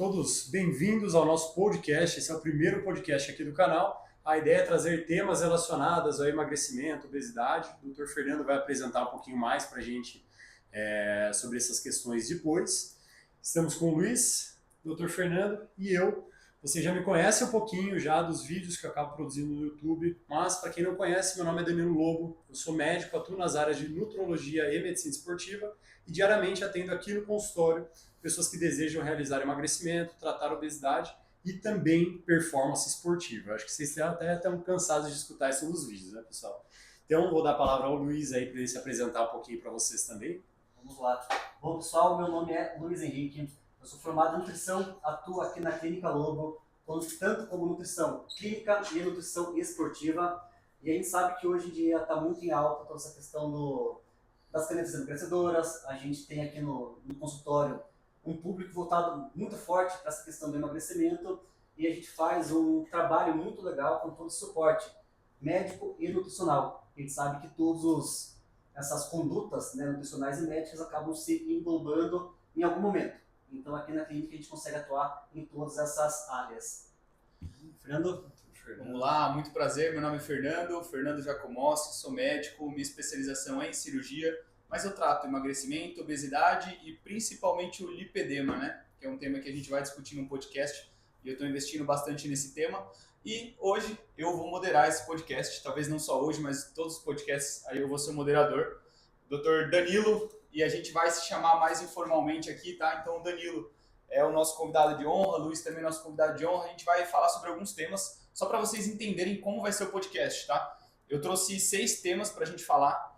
Todos bem-vindos ao nosso podcast. Esse é o primeiro podcast aqui do canal. A ideia é trazer temas relacionados ao emagrecimento, obesidade. O Dr. Fernando vai apresentar um pouquinho mais para a gente sobre essas questões depois. Estamos com o Luiz, Dr. Fernando e eu. Você já me conhece um pouquinho já dos vídeos que eu acabo produzindo no YouTube, mas para quem não conhece, meu nome é Danilo Lobo, eu sou médico, atuo nas áreas de nutrologia e medicina esportiva e diariamente atendo aqui no consultório pessoas que desejam realizar emagrecimento, tratar obesidade e também performance esportiva. Acho que vocês até estão cansados de escutar isso nos vídeos, né, pessoal? Então, vou dar a palavra ao Luiz aí para ele se apresentar um pouquinho para vocês também. Vamos lá. Bom, pessoal, meu nome é Luiz Henrique, eu sou formado em nutrição, atuo aqui na Clínica Lobo, tanto como nutrição clínica e nutrição esportiva. E a gente sabe que hoje em dia está muito em alta toda essa questão das canetas emagrecedoras. A gente tem aqui no consultório um público voltado muito forte para essa questão do emagrecimento e a gente faz um trabalho muito legal com todo o suporte médico e nutricional. A gente sabe que todas essas condutas, né, nutricionais e médicas acabam se englobando em algum momento. Então aqui na clínica a gente consegue atuar em todas essas áreas. Fernando? Vamos lá, muito prazer, meu nome é Fernando Jacomossi, sou médico, minha especialização é em cirurgia, mas eu trato emagrecimento, obesidade e principalmente o lipedema, né? Que é um tema que a gente vai discutir no podcast e eu estou investindo bastante nesse tema. E hoje eu vou moderar esse podcast, talvez não só hoje, mas todos os podcasts aí eu vou ser o moderador, Dr. Danilo, e a gente vai se chamar mais informalmente aqui, tá? Então o Danilo é o nosso convidado de honra, o Luiz também é nosso convidado de honra, a gente vai falar sobre alguns temas, só para vocês entenderem como vai ser o podcast, tá? Eu trouxe 6 temas para a gente falar,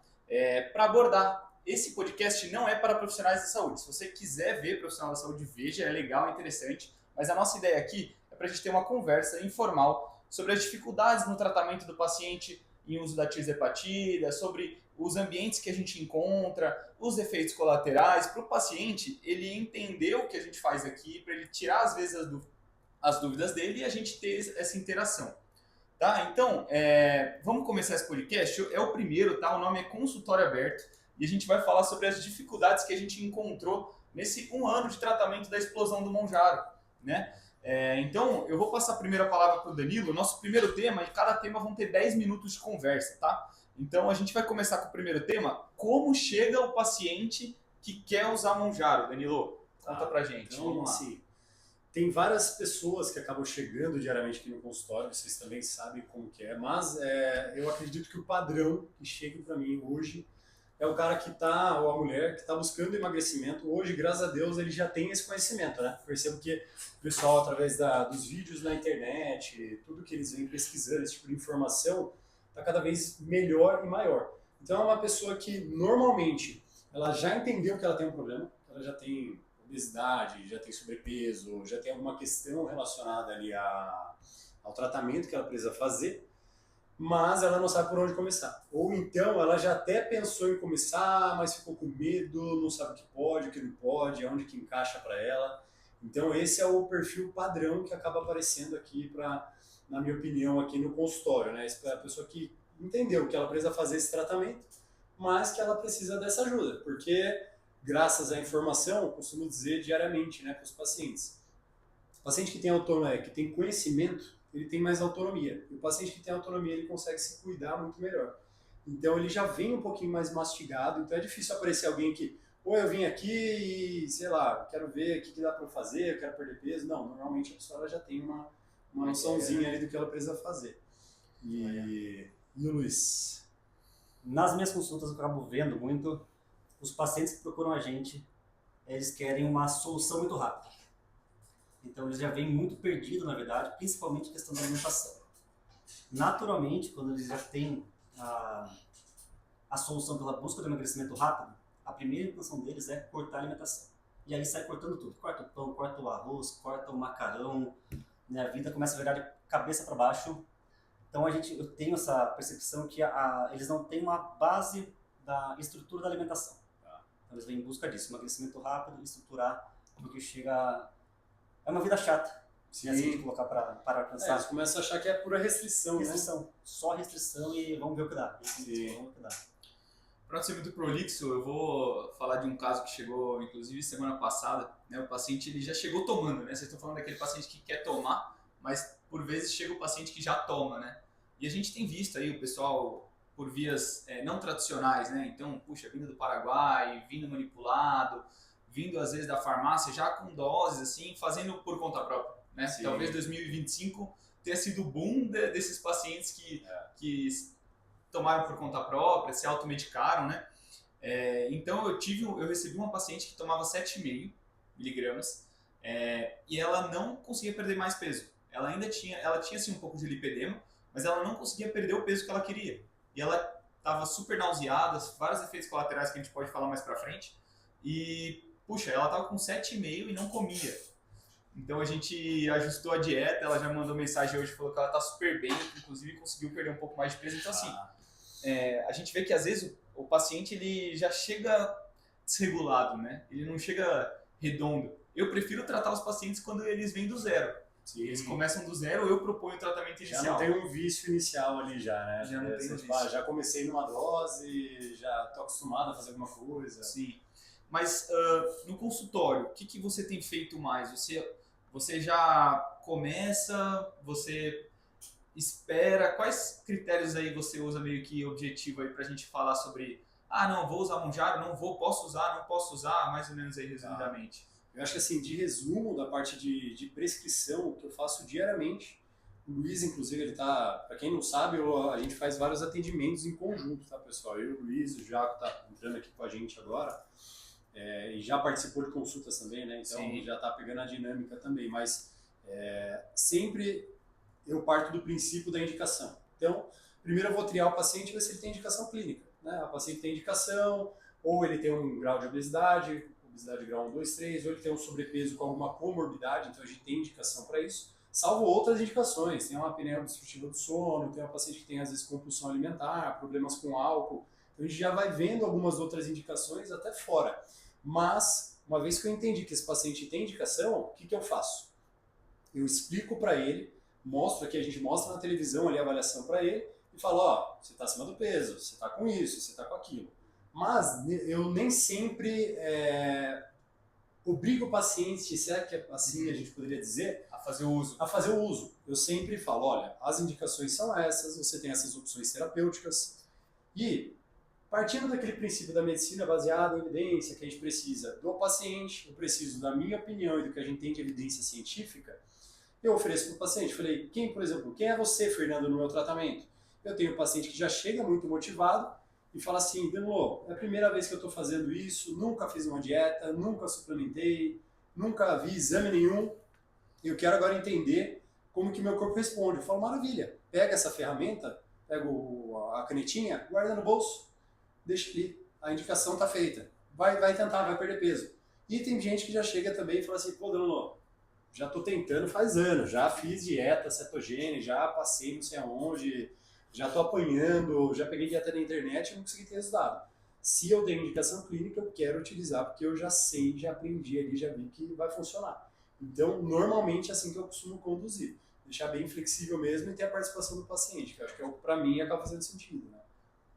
para abordar. Esse podcast não é para profissionais da saúde. Se você quiser ver profissional da saúde, veja, é legal, é interessante. Mas a nossa ideia aqui é para a gente ter uma conversa informal sobre as dificuldades no tratamento do paciente em uso da tirzepatida, sobre os ambientes que a gente encontra, os efeitos colaterais, para o paciente ele entender o que a gente faz aqui, para ele tirar às vezes as dúvidas dele e a gente ter essa interação. Tá? Então, vamos começar esse podcast. É o primeiro, tá? O nome é Consultório Aberto e a gente vai falar sobre as dificuldades que a gente encontrou nesse 1 ano de tratamento da explosão do Mounjaro, né? Então, eu vou passar a primeira palavra para o Danilo. Nosso primeiro tema, e cada tema vão ter 10 minutos de conversa, tá? Então, a gente vai começar com o primeiro tema. Como chega o paciente que quer usar Mounjaro, Danilo? Conta pra gente. Então, vamos lá. Assim, tem várias pessoas que acabam chegando diariamente aqui no consultório, vocês também sabem como que é, mas eu acredito que o padrão que chega para mim hoje é o cara que está, ou a mulher que está buscando emagrecimento. Hoje, graças a Deus, ele já tem esse conhecimento, né? Percebo que o pessoal, através dos vídeos na internet, tudo que eles vêm pesquisando, esse tipo de informação, está cada vez melhor e maior. Então, é uma pessoa que, normalmente, ela já entendeu que ela tem um problema, ela já tem obesidade, já tem sobrepeso, já tem alguma questão relacionada ali ao tratamento que ela precisa fazer, mas ela não sabe por onde começar. Ou então ela já até pensou em começar, mas ficou com medo, não sabe o que pode, o que não pode, aonde que encaixa para ela. Então esse é o perfil padrão que acaba aparecendo aqui, na minha opinião, aqui no consultório, né? É a pessoa que entendeu que ela precisa fazer esse tratamento, mas que ela precisa dessa ajuda, porque graças à informação, eu costumo dizer diariamente, né, para os pacientes. O paciente que tem autonomia, que tem conhecimento, ele tem mais autonomia. E o paciente que tem autonomia, ele consegue se cuidar muito melhor. Então ele já vem um pouquinho mais mastigado, então é difícil aparecer alguém que, eu vim aqui e, sei lá, quero ver o que dá para eu fazer, eu quero perder peso. Não, normalmente a pessoa já tem uma noçãozinha ali do que ela precisa fazer. E o Luiz? Nas minhas consultas eu acabo vendo muito os pacientes que procuram a gente, eles querem uma solução muito rápida. Então eles já vêm muito perdidos, na verdade, principalmente a questão da alimentação. Naturalmente, quando eles já têm a solução pela busca do emagrecimento rápido, a primeira intenção deles é cortar a alimentação. E aí sai cortando tudo. Corta o pão, corta o arroz, corta o macarrão, né? A vida começa a virar de cabeça para baixo. Então eu tenho essa percepção que eles não têm uma base da estrutura da alimentação. Então eles vêm em busca disso, emagrecimento rápido, estruturar, porque é uma vida chata. Sim. Assim de colocar para alcançar. Eles começam a achar que é pura restrição, restrição. né? Só restrição e vamos ver o que dá. Para não ser muito prolixo, eu vou falar de um caso que chegou, inclusive, semana passada. Né? O paciente ele já chegou tomando, né? Vocês estão falando daquele paciente que quer tomar, mas por vezes chega o paciente que já toma, né? E a gente tem visto aí o pessoal por vias não tradicionais, né? Então, puxa, vindo do Paraguai, vindo manipulado, vindo às vezes da farmácia já com doses, assim, fazendo por conta própria, né? Sim. Talvez 2025 tenha sido o boom desses pacientes que tomaram por conta própria, se automedicaram, né? Então eu recebi uma paciente que tomava 7,5 miligramas e ela não conseguia perder mais peso. Ela tinha assim um pouco de lipedema, mas ela não conseguia perder o peso que ela queria. E ela estava super nauseada, vários efeitos colaterais que a gente pode falar mais pra frente. E, puxa, ela estava com 7,5 e não comia. Então a gente ajustou a dieta, ela já mandou mensagem hoje, falou que ela está super bem, inclusive conseguiu perder um pouco mais de peso. Então assim, a gente vê que às vezes o paciente ele já chega desregulado, né? Ele não chega redondo. Eu prefiro tratar os pacientes quando eles vêm do zero. Sim. Eles começam do zero, eu proponho o tratamento inicial. Já não tem um vício inicial ali já, né? Já não tem um vício. Já comecei numa dose, já tô acostumado a fazer alguma coisa. Sim. Mas no consultório, o que você tem feito mais? Você já começa, você espera? Quais critérios aí você usa meio que objetivo aí pra gente falar sobre não, vou usar Mounjaro, não vou, posso usar, não posso usar, mais ou menos aí resumidamente. Eu acho que assim, de resumo da parte de prescrição, que eu faço diariamente, o Luiz, inclusive, ele tá, para quem não sabe, a gente faz vários atendimentos em conjunto, tá, pessoal? Eu, o Luiz, o Jaco tá entrando aqui com a gente agora, e já participou de consultas também, né? Então Sim. já tá pegando a dinâmica também, mas sempre eu parto do princípio da indicação. Então, primeiro eu vou triar o paciente e ver se ele tem indicação clínica, né? O paciente tem indicação, ou ele tem um grau de obesidade grau 1, 2, 3, ou ele tem um sobrepeso com alguma comorbidade, então a gente tem indicação para isso, salvo outras indicações, tem uma apneia obstrutiva do sono, tem uma paciente que tem às vezes compulsão alimentar, problemas com álcool, então a gente já vai vendo algumas outras indicações até fora, mas uma vez que eu entendi que esse paciente tem indicação, o que eu faço? Eu explico para ele, mostro aqui, a gente mostra na televisão ali a avaliação para ele, e falo, você está acima do peso, você está com isso, você está com aquilo. Mas eu nem sempre obrigo o paciente, será que assim a gente poderia dizer? A fazer o uso. A fazer o uso. Eu sempre falo, olha, as indicações são essas, você tem essas opções terapêuticas. E, partindo daquele princípio da medicina baseada em evidência, que a gente precisa do paciente, eu preciso da minha opinião e do que a gente tem de evidência científica, eu ofereço para o paciente. Falei, por exemplo, quem é você, Fernando, no meu tratamento? Eu tenho um paciente que já chega muito motivado, e fala assim, Danilo, é a primeira vez que eu estou fazendo isso, nunca fiz uma dieta, nunca suplementei, nunca vi exame nenhum, eu quero agora entender como que meu corpo responde. Eu falo, maravilha, pega essa ferramenta, pega a canetinha, guarda no bolso, deixa ali, a indicação está feita, vai tentar, vai perder peso. E tem gente que já chega também e fala assim, pô, Danilo, já estou tentando faz anos, já fiz dieta cetogênica, já passei não sei aonde, já estou apanhando, já peguei dieta na internet e não consegui ter resultado. Se eu tenho indicação clínica, eu quero utilizar, porque eu já sei, já aprendi ali, já vi que vai funcionar. Então, normalmente é assim que eu costumo conduzir. Deixar bem flexível mesmo e ter a participação do paciente, que eu acho que para mim acaba fazendo sentido, né?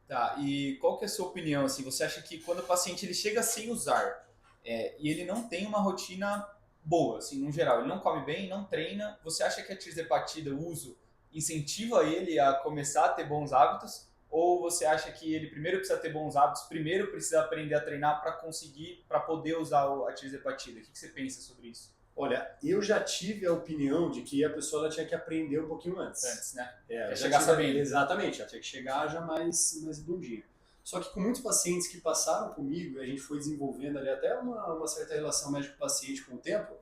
Tá, e qual que é a sua opinião? Assim, você acha que quando o paciente ele chega sem usar e ele não tem uma rotina boa, assim, no geral, ele não come bem, não treina, você acha que a tirzepatida, o uso, incentiva ele a começar a ter bons hábitos, ou você acha que ele primeiro precisa ter bons hábitos, primeiro precisa aprender a treinar para poder usar a tirzepatida? O que você pensa sobre isso? Olha, eu já tive a opinião de que a pessoa ela tinha que aprender um pouquinho antes. Antes, né? Chegar sabendo. Exatamente, ela tinha que chegar já mais bundinha. Só que com muitos pacientes que passaram comigo, e a gente foi desenvolvendo ali até uma certa relação médico-paciente com o tempo,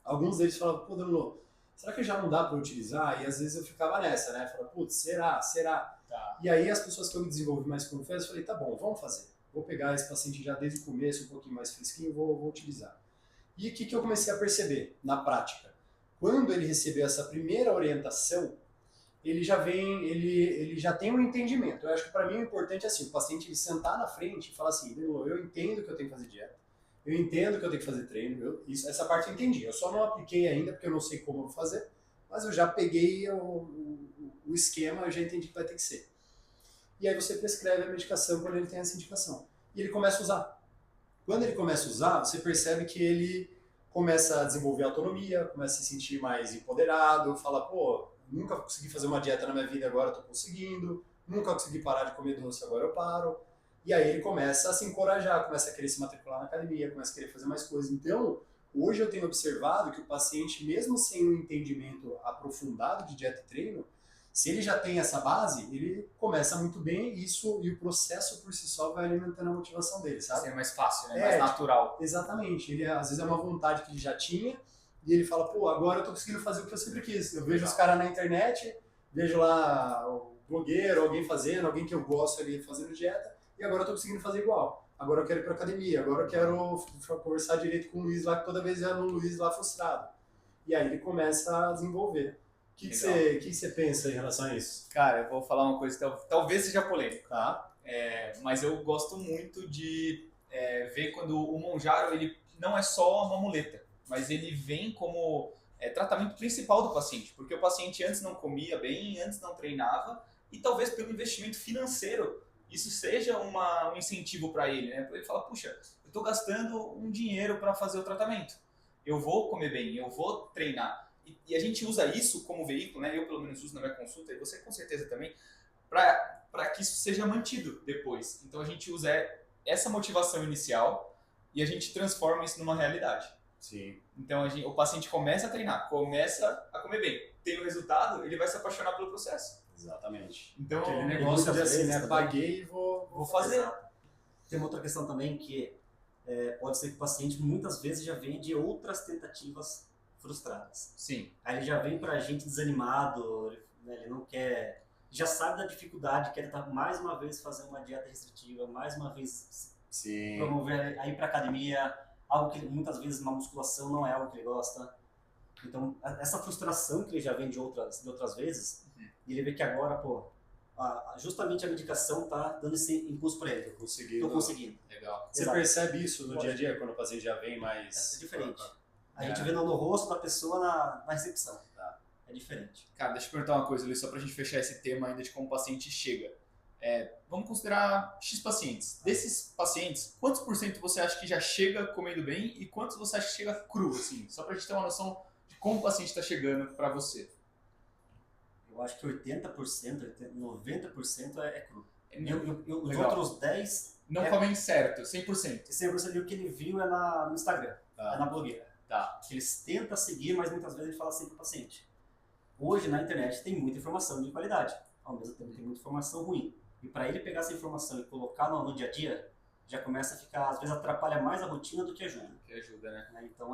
alguns deles falavam, pô, Danilo, será que já não dá para utilizar? E às vezes eu ficava nessa, né? Falava, putz, será? Tá. E aí as pessoas que eu me desenvolvi mais confiança, eu falei, tá bom, vamos fazer. Vou pegar esse paciente já desde o começo, um pouquinho mais fresquinho, vou utilizar. E o que eu comecei a perceber na prática? Quando ele recebeu essa primeira orientação, ele já tem um entendimento. Eu acho que para mim o importante é assim, o paciente ele sentar na frente e falar assim, eu entendo que eu tenho que fazer dieta, eu entendo que eu tenho que fazer treino, essa parte eu entendi. Eu só não apliquei ainda porque eu não sei como eu vou fazer, mas eu já peguei o esquema, eu já entendi que vai ter que ser. e aí você prescreve a medicação quando ele tem essa indicação. E ele começa a usar. Quando ele começa a usar, você percebe que ele começa a desenvolver autonomia, começa a se sentir mais empoderado, fala, pô, nunca consegui fazer uma dieta na minha vida, agora estou conseguindo, nunca consegui parar de comer doce, agora eu paro. E aí ele começa a se encorajar, começa a querer se matricular na academia, começa a querer fazer mais coisas. Então, hoje eu tenho observado que o paciente, mesmo sem um entendimento aprofundado de dieta e treino, se ele já tem essa base, ele começa muito bem isso, e o processo por si só vai alimentando a motivação dele, sabe? Assim, é mais fácil, né? Mais natural. Exatamente. Ele, às vezes é uma vontade que ele já tinha e ele fala, pô, agora eu tô conseguindo fazer o que eu sempre quis. Eu vejo os caras na internet, vejo lá o blogueiro, alguém fazendo, alguém que eu gosto ali fazendo dieta, e agora eu tô conseguindo fazer igual. Agora eu quero ir pra academia, agora eu quero conversar direito com o Luiz lá, que toda vez é no Luiz lá frustrado. E aí ele começa a desenvolver. O que você pensa em relação a isso? Cara, eu vou falar uma coisa que talvez seja polêmica, Tá? mas eu gosto muito de ver quando o Monjaro ele não é só uma muleta, mas ele vem como tratamento principal do paciente, porque o paciente antes não comia bem, antes não treinava, e talvez pelo investimento financeiro isso seja um incentivo para ele, né? Ele fala, puxa, eu estou gastando um dinheiro para fazer o tratamento, eu vou comer bem, eu vou treinar. E a gente usa isso como veículo, né? Eu pelo menos uso na minha consulta, e você com certeza também, para que isso seja mantido depois. Então a gente usa essa motivação inicial e a gente transforma isso numa realidade. Sim. Então o paciente começa a treinar, começa a comer bem, tem o resultado, ele vai se apaixonar pelo processo. Exatamente. Então, aquele negócio de assim, né? Paguei e vou fazer. Exato. Tem uma outra questão também que pode ser que o paciente muitas vezes já vem de outras tentativas frustradas. Sim. Aí ele já vem pra gente desanimado, né, ele não quer, já sabe da dificuldade, quer tentar mais uma vez fazer uma dieta restritiva, mais uma vez Sim. promover a ir pra academia, algo que muitas vezes uma musculação não é algo que ele gosta. Então, essa frustração que ele já vem de outras vezes, e ele vê que agora, pô, justamente a medicação tá dando esse impulso para ele. Tô conseguindo. Legal. Você percebe isso no dia a dia, quando o paciente já vem mais... É diferente. A gente vê no rosto da pessoa na recepção. Tá. É diferente. Cara, deixa eu perguntar uma coisa, Luiz, só pra gente fechar esse tema ainda de como o paciente chega. Vamos considerar X pacientes. Desses pacientes, quantos por cento você acha que já chega comendo bem e quantos você acha que chega cru, assim? Só pra gente ter uma noção de como o paciente está chegando pra você. Eu acho que 80%, 90% é cru. Os Legal. outros 10%... Não comem certo, 100%. 100% o que ele viu é no Instagram, é na blogueira. Tá. Eles tentam seguir, mas muitas vezes ele fala assim para o paciente. Hoje na internet tem muita informação de qualidade, ao mesmo tempo tem muita informação ruim. E para ele pegar essa informação e colocar no dia a dia, já começa a ficar, às vezes atrapalha mais a rotina do que ajuda. Que ajuda, né? Então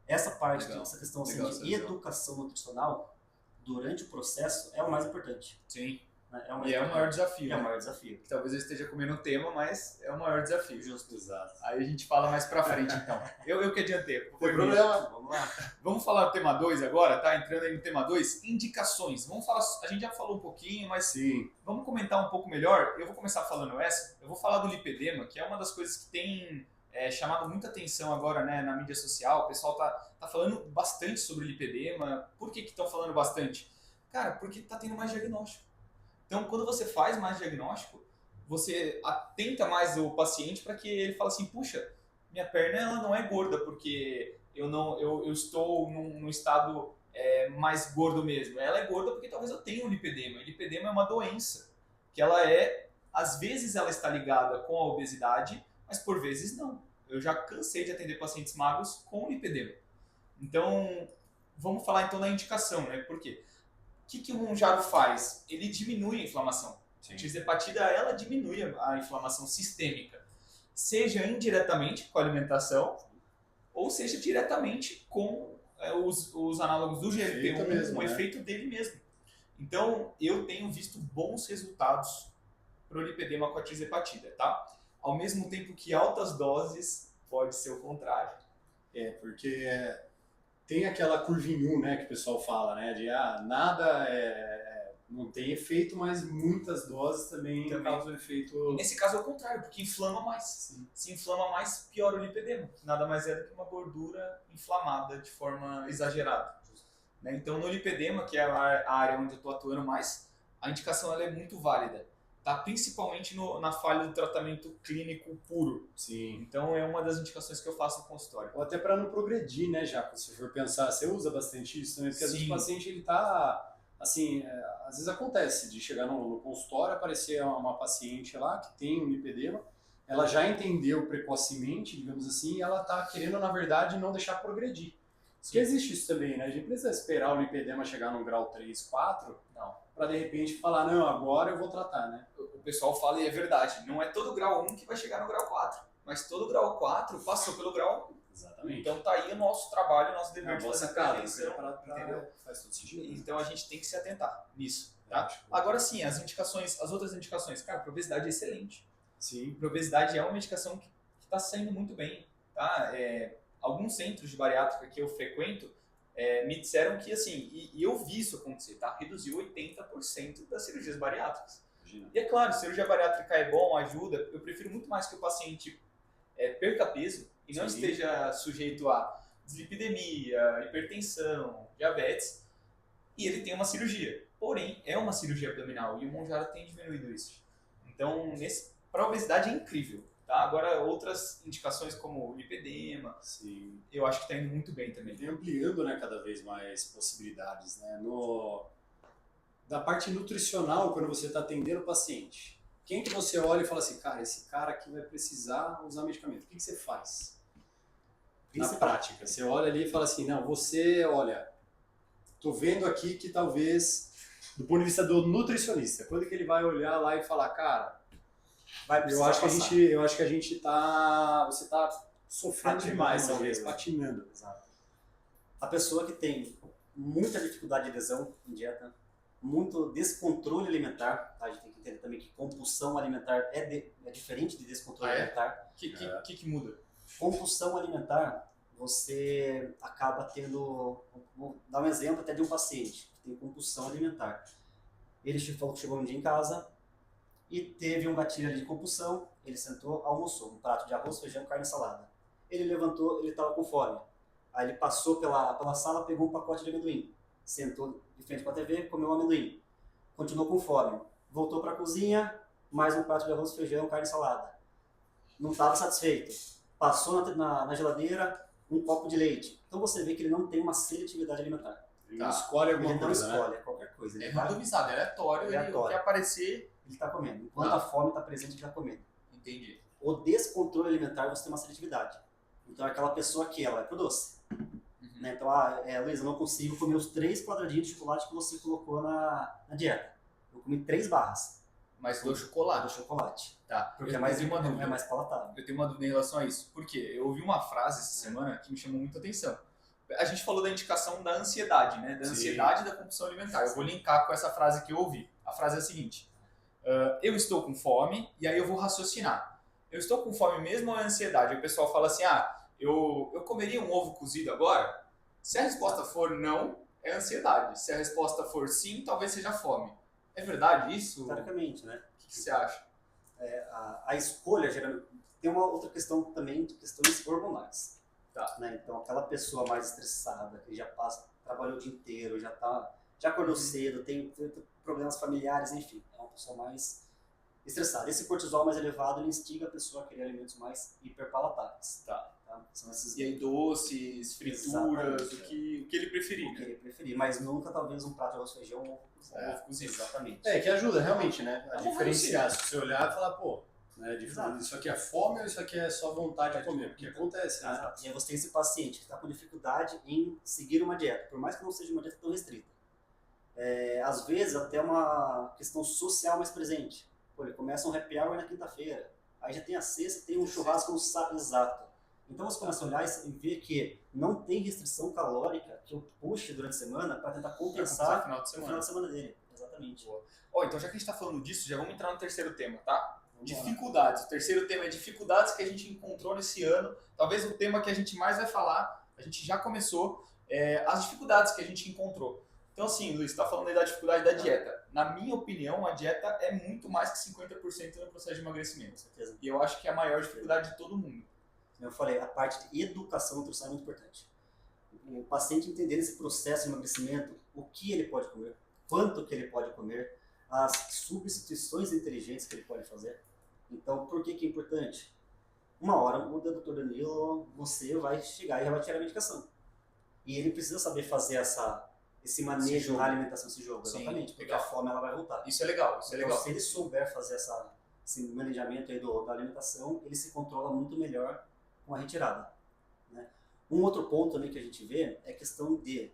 essa parte, Legal. essa questão assim, Legal essa de visão. educação nutricional durante o processo é o mais importante. Sim. Né? E é o maior desafio. É o né? maior desafio. Que talvez eu esteja comendo o tema, mas é o maior desafio. Justo. Exato. Aí a gente fala mais pra frente, então. Eu que adiantei. Tem problema. Vamos lá. Vamos falar do tema 2 agora, tá? Entrando aí no tema 2, indicações. Vamos falar, a gente já falou um pouquinho, mas Sim. vamos comentar um pouco melhor. Eu vou começar falando essa. Eu vou falar do lipedema, que é uma das coisas que tem chamado muita atenção agora, né, na mídia social. O pessoal tá falando bastante sobre lipedema. Por que estão falando bastante? Cara, porque tá tendo mais diagnóstico. Então, quando você faz mais diagnóstico, você atenta mais o paciente para que ele fale assim, puxa, minha perna ela não é gorda porque eu estou num estado mais gordo mesmo. Ela é gorda porque talvez eu tenha um lipedema. E lipedema é uma doença que às vezes ela está ligada com a obesidade, mas por vezes não. Eu já cansei de atender pacientes magros com lipedema. Então, vamos falar então da indicação, né? Por quê? O que o Monjaro faz? Ele diminui a inflamação. A tirzepatida, ela diminui a inflamação sistêmica. Seja indiretamente com a alimentação, ou seja diretamente com os análogos do GLP-1, mesmo, o né? efeito dele mesmo. Então, eu tenho visto bons resultados para o lipedema com a tirzepatida, tá? Ao mesmo tempo que altas doses pode ser o contrário. Porque tem aquela curva em U, né, que o pessoal fala, né, de nada não tem efeito, mas muitas doses também causam efeito. Nesse caso é o contrário, porque inflama mais. Sim. Se inflama mais, piora o lipedema, que nada mais é do que uma gordura inflamada de forma exagerada. Né? Então, no lipedema, que é a área onde eu estou atuando mais, a indicação ela é muito válida. está principalmente na falha do tratamento clínico puro. Sim. Então é uma das indicações que eu faço no consultório. Ou até para não progredir, né, Jaco? Se for pensar, você usa bastante isso também, porque às vezes Sim. o paciente ele tá, assim, às vezes acontece de chegar no consultório, aparecer uma paciente lá que tem um lipedema, ela já entendeu precocemente, digamos assim, e ela tá querendo, na verdade, não deixar progredir. Porque existe isso também, né? A gente precisa esperar o lipedema chegar no grau 3, 4, Não. para de repente falar, não, agora eu vou tratar, né? O pessoal fala e é verdade, não é todo grau 1 que vai chegar no grau 4, mas todo grau 4 passou pelo grau 1. Exatamente. Então tá aí o nosso trabalho, o nosso dever de fazer prevenção, entendeu? Faz todo sentido. Então a gente tem que se atentar nisso, tá? Agora sim, as outras indicações, cara, para obesidade é excelente. Sim. Para obesidade é uma medicação que está saindo muito bem, tá? Alguns centros de bariátrica que eu frequento me disseram que, assim, e eu vi isso acontecer, tá? Reduziu 80% das cirurgias bariátricas. Imagina. E é claro, cirurgia bariátrica é bom, ajuda. Eu prefiro muito mais que o paciente perca peso e não esteja sujeito a dislipidemia, hipertensão, diabetes, e ele tem uma cirurgia. Porém, é uma cirurgia abdominal e o Mounjaro tem diminuído isso. Então, para a obesidade é incrível. Tá? Agora, outras indicações como lipedema, sim, eu acho que está indo muito bem também. Vem ampliando, né, cada vez mais possibilidades, né? Da parte nutricional, quando você está atendendo o paciente, quem que você olha e fala assim, cara, esse cara aqui vai precisar usar medicamento, o que você faz? Na prática, você olha ali e fala assim, não, olha, tô vendo aqui que talvez, do ponto de vista do nutricionista, quando que ele vai olhar lá e falar, cara, eu acho que a gente você tá sofrendo demais, talvez, patinando. Exato. A pessoa que tem muita dificuldade de adesão em dieta, muito descontrole alimentar, tá? A gente tem que entender também que compulsão alimentar é diferente de descontrole alimentar. O que muda? Compulsão alimentar, você acaba tendo, vou dar um exemplo até de um paciente que tem compulsão alimentar. Ele falou que chegou um dia em casa e teve um gatilho ali de compulsão, ele sentou, almoçou, um prato de arroz, feijão, carne e salada. Ele levantou, ele estava com fome. Aí ele passou pela sala, pegou um pacote de amendoim, sentou de frente para a TV, comeu um amendoim. Continuou com fome. Voltou para a cozinha, mais um prato de arroz, feijão, carne e salada. Não estava satisfeito. Passou na geladeira um copo de leite. Então você vê que ele não tem uma seletividade alimentar. Ele não escolhe alguma coisa, Ele não escolhe qualquer coisa. Ele randomizado, aleatório. Ele quer aparecer... Ele está comendo. Enquanto a fome está presente, ele está comendo. Entendi. O descontrole alimentar, você tem uma seletividade. Então é aquela pessoa que ela vai pro doce. Né? Então, Luiz, eu não consigo comer os 3 quadradinhos de chocolate que você colocou na dieta. Eu comi 3 barras. Mas do chocolate. Do chocolate. Tá. Porque é mais palatável. Eu tenho uma dúvida em relação a isso. Por quê? Eu ouvi uma frase essa semana que me chamou muita atenção. A gente falou da indicação da ansiedade, né? Da ansiedade e da compulsão alimentar. Eu vou linkar com essa frase que eu ouvi. A frase é a seguinte. Eu estou com fome e aí eu vou raciocinar. Eu estou com fome mesmo ou é ansiedade? Aí o pessoal fala assim, eu comeria um ovo cozido agora? Se a resposta for não, é ansiedade. Se a resposta for sim, talvez seja fome. É verdade isso? Teoricamente, né? O que você acha? A escolha, geralmente, tem uma outra questão também, de questões hormonais. Tá. Né? Então, aquela pessoa mais estressada, que já trabalhou o dia inteiro, já acordou cedo, tem problemas familiares, enfim, é uma pessoa mais estressada. Esse cortisol mais elevado, ele instiga a pessoa a querer alimentos mais hiperpalatáveis. Tá. São esses... E aí doces, frituras, o que ele preferir. O que ele preferir, mas nunca talvez um prato de arroz, feijão ou ovo cozido. Exatamente. Que ajuda realmente, né? A diferenciar. Se você olhar e falar, pô, né, Exato. Isso aqui é fome ou isso aqui é só vontade de comer? Porque acontece, né? E aí você tem esse paciente que está com dificuldade em seguir uma dieta, por mais que não seja uma dieta tão restrita. Às vezes até uma questão social mais presente. Pô, ele começa um happy hour na quinta-feira, aí já tem a sexta, tem um churrasco no sábado, exato. Então você começa a olhar e ver que não tem restrição calórica que eu puxe durante a semana para tentar compensar no final de semana dele. Exatamente. Então já que a gente está falando disso, já vamos entrar no terceiro tema, tá? Dificuldades. O terceiro tema é dificuldades que a gente encontrou nesse ano. Talvez o tema que a gente mais vai falar, a gente já começou, as dificuldades que a gente encontrou. Então assim, Luiz, você está falando aí da dificuldade da dieta. Na minha opinião, a dieta é muito mais que 50% no processo de emagrecimento. Com certeza. E eu acho que é a maior dificuldade de todo mundo. Eu falei, a parte de educação nutricional é muito importante. O paciente entender esse processo de emagrecimento, o que ele pode comer, quanto que ele pode comer, as substituições inteligentes que ele pode fazer. Então, por que que é importante? Uma hora o doutor Danilo, você vai chegar e já vai tirar a medicação. E ele precisa saber fazer esse manejo na alimentação, esse jogo, Sim, exatamente, porque legal. a fome ela vai voltar. Isso é legal, isso é Então, legal. se ele souber fazer esse manejamento aí da alimentação, ele se controla muito melhor com a retirada. Né? Um outro ponto também que a gente vê é a questão de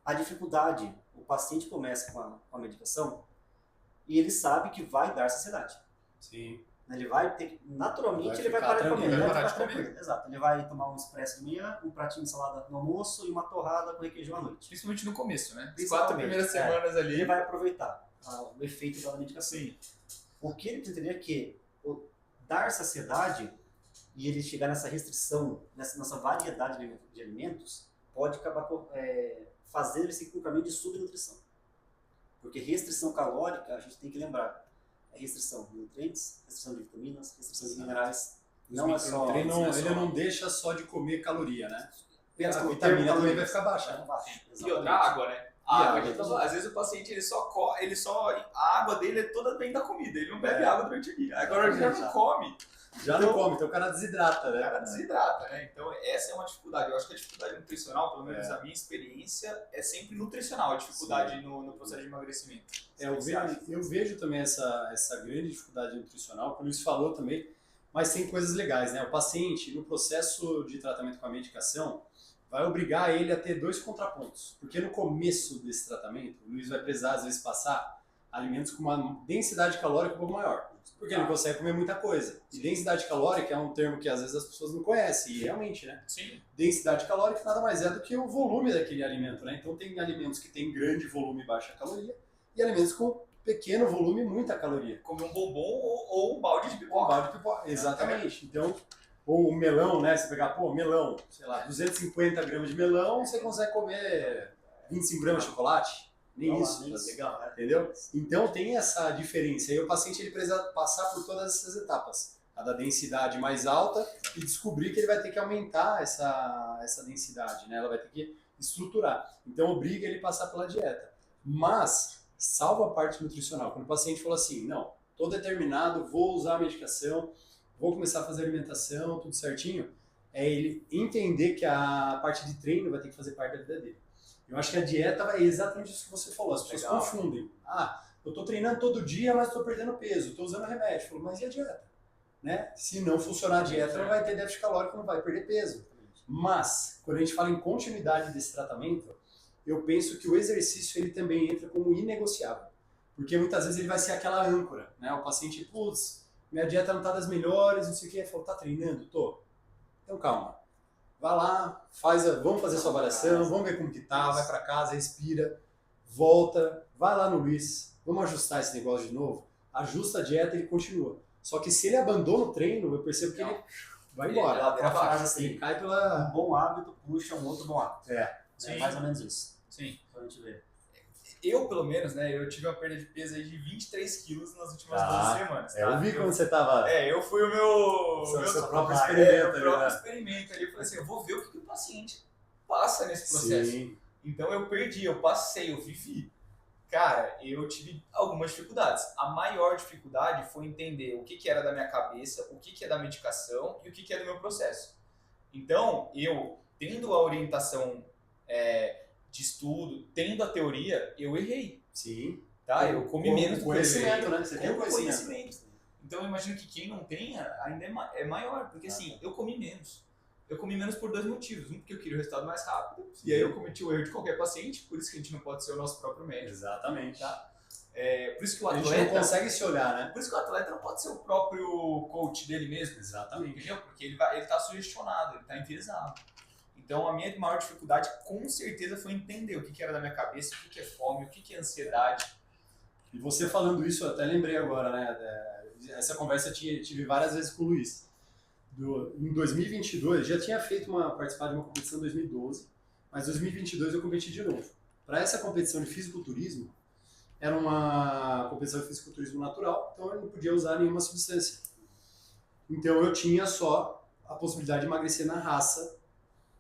a dificuldade. O paciente começa com a medicação e ele sabe que vai dar saciedade. Sim. Ele vai ter, naturalmente, Vai ele vai ficar parar de comer. tranquilo, Ele vai vai parar ficar de comer. tranquilo. Exato. Ele vai tomar um expresso de manhã, um pratinho de salada no almoço e uma torrada com requeijão à noite. Principalmente no começo, né? As Principalmente, 4 primeiras é. semanas ali. Ele vai aproveitar o efeito da medicação. Sim. O que ele precisa entender é que dar saciedade e ele chegar nessa restrição, nessa variedade de alimentos, pode acabar fazendo esse caminho de subnutrição. Porque restrição calórica, a gente tem que lembrar, é restrição de nutrientes, restrição de vitaminas, restrição de minerais. Não é só... Ele não deixa só de comer caloria, né? Apenas A comer vitamina também vai calorias. ficar baixa. Baixa, E exatamente. outra água, né? E água, A gente às vezes o paciente a água dele é toda bem da comida, ele não bebe água durante o dia. Agora ele já não come, Já não come, então o cara desidrata, o né? cara desidrata, né? Então essa é uma dificuldade. Eu acho que a dificuldade nutricional, pelo menos a minha experiência, é sempre nutricional, a dificuldade no processo de emagrecimento. Eu vejo também essa grande dificuldade nutricional, que o Luiz falou também, mas tem coisas legais, né? O paciente, no processo de tratamento com a medicação, vai obrigar ele a ter 2 contrapontos. Porque no começo desse tratamento, o Luiz vai precisar, às vezes, passar alimentos com uma densidade calórica um pouco maior. Porque ele consegue comer muita coisa. E densidade calórica é um termo que às vezes as pessoas não conhecem, e realmente, né? Sim. Densidade calórica nada mais é do que o volume daquele alimento, né? Então tem alimentos que têm grande volume e baixa caloria, e alimentos com pequeno volume e muita caloria. Comer um bombom ou um balde de pipoca. Um balde de pipoca, exatamente. Então, ou o melão, né? Você pegar, melão, sei lá, 250 gramas de melão, você consegue comer 25 gramas de chocolate. Nem isso. Legal, né? Entendeu? Então tem essa diferença. Aí o paciente ele precisa passar por todas essas etapas. A da densidade mais alta e descobrir que ele vai ter que aumentar essa densidade, né? Ela vai ter que estruturar. Então obriga ele a passar pela dieta. Mas salva a parte nutricional. Quando o paciente fala assim, não, estou determinado, vou usar a medicação, vou começar a fazer alimentação, tudo certinho, é ele entender que a parte de treino vai ter que fazer parte da vida dele. Eu acho que a dieta é exatamente isso que você falou. As pessoas confundem. Eu estou treinando todo dia, mas estou perdendo peso, estou usando remédio. Eu falo, mas e a dieta? Né? Se não funcionar a dieta, não vai ter déficit calórico, não vai perder peso. Mas, quando a gente fala em continuidade desse tratamento, eu penso que o exercício ele também entra como inegociável. Porque muitas vezes ele vai ser aquela âncora. Né? O paciente, putz, minha dieta não está das melhores, não sei o que. Ele falou, tá treinando? Tô. Então calma. Vai lá, vamos fazer sua avaliação, vamos ver como que tá, vai para casa, respira, volta, vai lá no Luiz, vamos ajustar esse negócio de novo, ajusta a dieta e ele continua. Só que se ele abandona o treino, eu percebo que ele vai embora. Tem uma frase assim, ele cai pela... um bom hábito puxa um outro bom hábito. Sim. É mais ou menos isso. Sim. Pra gente ver. Eu, pelo menos, né, eu tive uma perda de peso aí de 23 quilos nas últimas 12 semanas. Tá? Eu vi quando você tava... Eu fui o meu seu próprio experimento ali, né? experimento ali. Eu falei assim, eu vou ver o que o paciente passa nesse processo. Sim. Então eu perdi, eu passei, eu vivi. Cara, eu tive algumas dificuldades. A maior dificuldade foi entender o que era da minha cabeça, o que é da medicação e o que é do meu processo. Então, eu, tendo a orientação de estudo, tendo a teoria, eu errei. Sim. Tá? Eu comi menos do que eu conhecimento, né? Você tem com o conhecimento. Então eu imagino que quem não tenha ainda é maior, porque assim, eu comi menos. Eu comi menos por 2 motivos. Um, porque eu queria o resultado mais rápido, e aí eu cometi o erro de qualquer paciente, por isso que a gente não pode ser o nosso próprio médico. Exatamente. Tá? Por isso que o A atleta... gente não consegue se olhar, né? Por isso que o atleta não pode ser o próprio coach dele mesmo. Exatamente. Entendeu? Porque ele tá sugestionado, ele tá enviesado. Então a minha maior dificuldade, com certeza, foi entender o que era da minha cabeça, o que é fome, o que é ansiedade. E você falando isso, eu até lembrei agora, né? Essa conversa eu tive várias vezes com o Luiz. Em 2022, já tinha participado de uma competição em 2012, mas em 2022 eu competi de novo. Para essa competição de fisiculturismo, era uma competição de fisiculturismo natural, então eu não podia usar nenhuma substância. Então eu tinha só a possibilidade de emagrecer na raça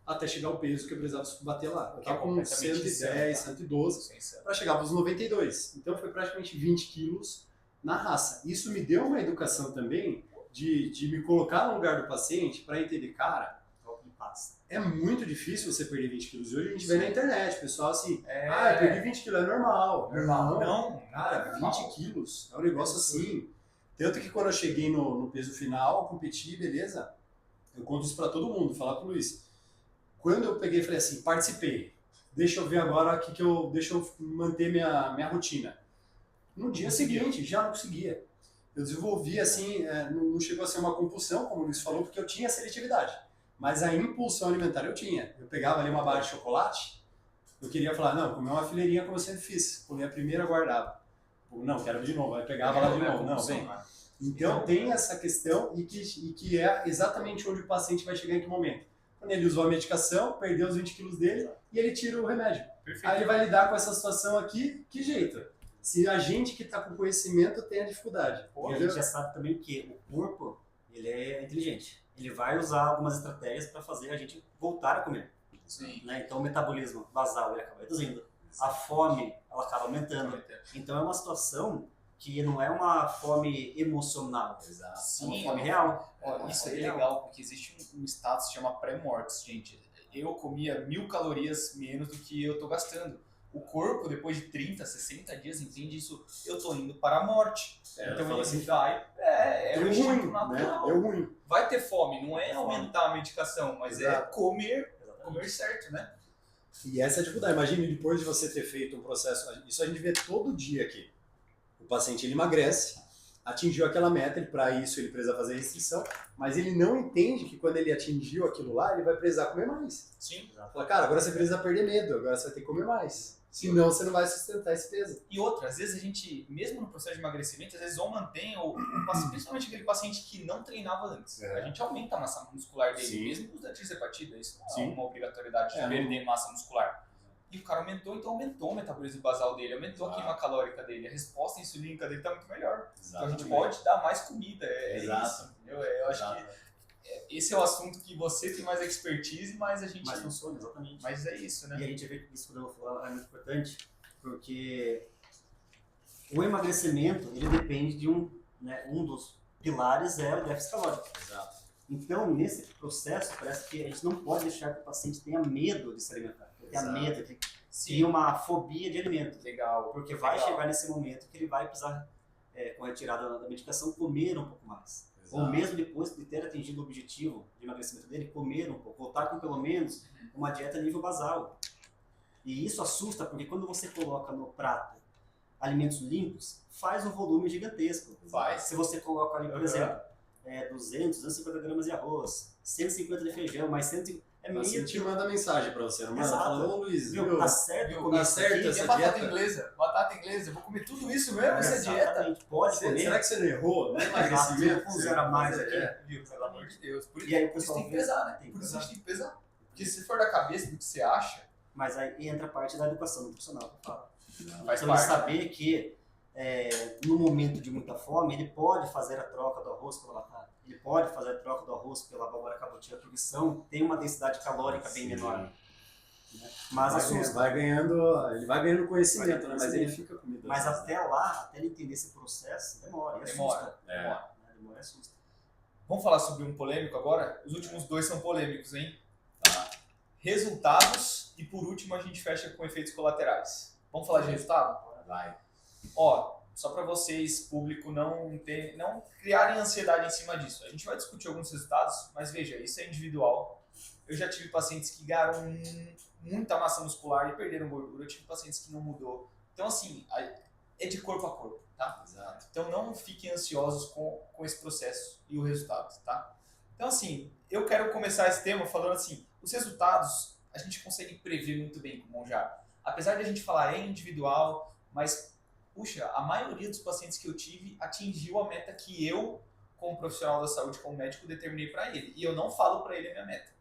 até chegar ao peso que eu precisava bater lá. Eu Que é estava com completamente 110, insano, tá? 112, para chegar aos 92. Então foi praticamente 20 quilos na raça. Isso me deu uma educação também de me colocar no lugar do paciente para entender, cara, é muito difícil você perder 20 quilos. Hoje a gente vê na internet, pessoal assim, eu perdi 20 quilos, é normal. Não, cara, 20 quilos é um negócio assim. Tanto que quando eu cheguei no peso final, competi, beleza, eu conto isso para todo mundo, falar pro Luiz. Quando eu peguei e falei assim, participei, deixa eu ver agora deixa eu manter minha rotina. No dia seguinte, já não conseguia. Eu desenvolvi assim, não chegou a ser uma compulsão, como o Luiz falou, porque eu tinha seletividade. Mas a impulsão alimentar eu tinha. Eu pegava ali uma barra de chocolate, eu queria falar, não, comer uma fileirinha como eu sempre fiz. Comia a primeira, guardava. Não, quero de novo. Aí pegava lá de novo. Não, vem. Então tem essa questão e que é exatamente onde o paciente vai chegar em que momento. Quando ele usou a medicação, perdeu os 20 quilos dele e ele tira o remédio. Perfeito. Aí ele vai lidar com essa situação aqui, que jeito? Se a gente que está com conhecimento tem a dificuldade. E a gente já sabe também que o corpo, ele é inteligente. Ele vai usar algumas estratégias para fazer a gente voltar a comer. Sim. Né? Então o metabolismo basal ele acaba reduzindo. A fome ela acaba aumentando. Então é uma situação que não é uma fome emocional. Exato. É uma fome real. Isso é legal, porque existe um status que se chama pré-mortes, gente. Eu comia 1000 calorias menos do que eu estou gastando. O corpo, depois de 30, 60 dias, entende isso, eu estou indo para a morte. Então ele assim, vai, é um instinto natural. Deu ruim. Vai ter fome, não é aumentar a medicação, mas Exato. é comer certo, né? E essa é a dificuldade. Imagine depois de você ter feito um processo, isso a gente vê todo dia aqui. O paciente ele emagrece, atingiu aquela meta, para isso ele precisa fazer restrição, mas ele não entende que quando ele atingiu aquilo lá, ele vai precisar comer mais. Sim. Fala, cara, agora você precisa perder medo, agora você vai ter que comer mais. Senão você não vai sustentar esse peso. E outra, às vezes a gente, mesmo no processo de emagrecimento, às vezes ou mantém, principalmente aquele paciente que não treinava antes. A gente aumenta a massa muscular dele, Sim. mesmo com os da hepatite, isso não Sim. é uma obrigatoriedade de perder massa muscular. E o cara aumentou, então aumentou o metabolismo basal dele, aumentou a queima calórica dele, a resposta insulínica dele está muito melhor. Exatamente. Então a gente pode dar mais comida, Exato. isso. Eu acho que esse é o assunto que você tem mais expertise, mas a gente... Mas funciona, exatamente. Mas é isso, né? E a gente vê que isso que eu vou falar é muito importante, porque o emagrecimento, ele depende de um dos pilares é o déficit calórico. Exato. Então, nesse processo, parece que a gente não pode deixar que o paciente tenha medo de se alimentar. Ele tenha medo, que tenha uma fobia de alimento. Legal. Porque vai chegar nesse momento que ele vai precisar, com a retirada da medicação, comer um pouco mais. Exato. Ou mesmo depois de ter atingido o objetivo de emagrecimento dele, comer um pouco, voltar com pelo menos uma dieta nível basal. E isso assusta, porque quando você coloca no prato alimentos limpos, faz um volume gigantesco. Faz. Se você coloca ali, por exemplo, 200, 250 gramas de arroz, 150 de feijão, mais 150... Você te manda mensagem pra você, não manda? Fala, ô Luiz, tá certo, tá certo essa batata dieta? Batata inglesa, eu vou comer tudo isso mesmo, essa dieta? Pode comer. Será que você não errou? Não é emagrecimento? Com zero a mais aqui. Viu, pelo amor de Deus. Por E aí o isso pessoal tem que pesar, né? Por isso a gente tem que pesar. Porque se for da cabeça do que você acha... Mas aí entra a parte da educação nutricional, que eu falo. Faz Então, parte. ele saber que no momento de muita fome, ele pode fazer a troca do arroz pela batata. Ele pode fazer a troca do arroz pela abóbora cabotiã, porque tem uma densidade calórica bem menor. Né? Mas assusta. Ele vai ganhando conhecimento, né? Mas ele fica com medo. Mas até lá, até ele entender esse processo, demora. E assusta. Demora e assusta. Vamos falar sobre um polêmico agora? Os últimos dois são polêmicos, hein? Tá. Resultados e por último a gente fecha com efeitos colaterais. Vamos falar de resultado? Vai. Ó, só para vocês, público, não criarem ansiedade em cima disso. A gente vai discutir alguns resultados, mas veja, isso é individual. Eu já tive pacientes que ganharam muita massa muscular e perderam gordura. Eu tive pacientes que não mudou. Então, assim, é de corpo a corpo, tá? Exato. Então, não fiquem ansiosos com esse processo e o resultado, tá? Então, assim, eu quero começar esse tema falando assim, os resultados a gente consegue prever muito bem com o Monjá. Apesar de a gente falar é individual, mas, puxa, a maioria dos pacientes que eu tive atingiu a meta que eu, como profissional da saúde, como médico, determinei para ele. E eu não falo para ele a minha meta.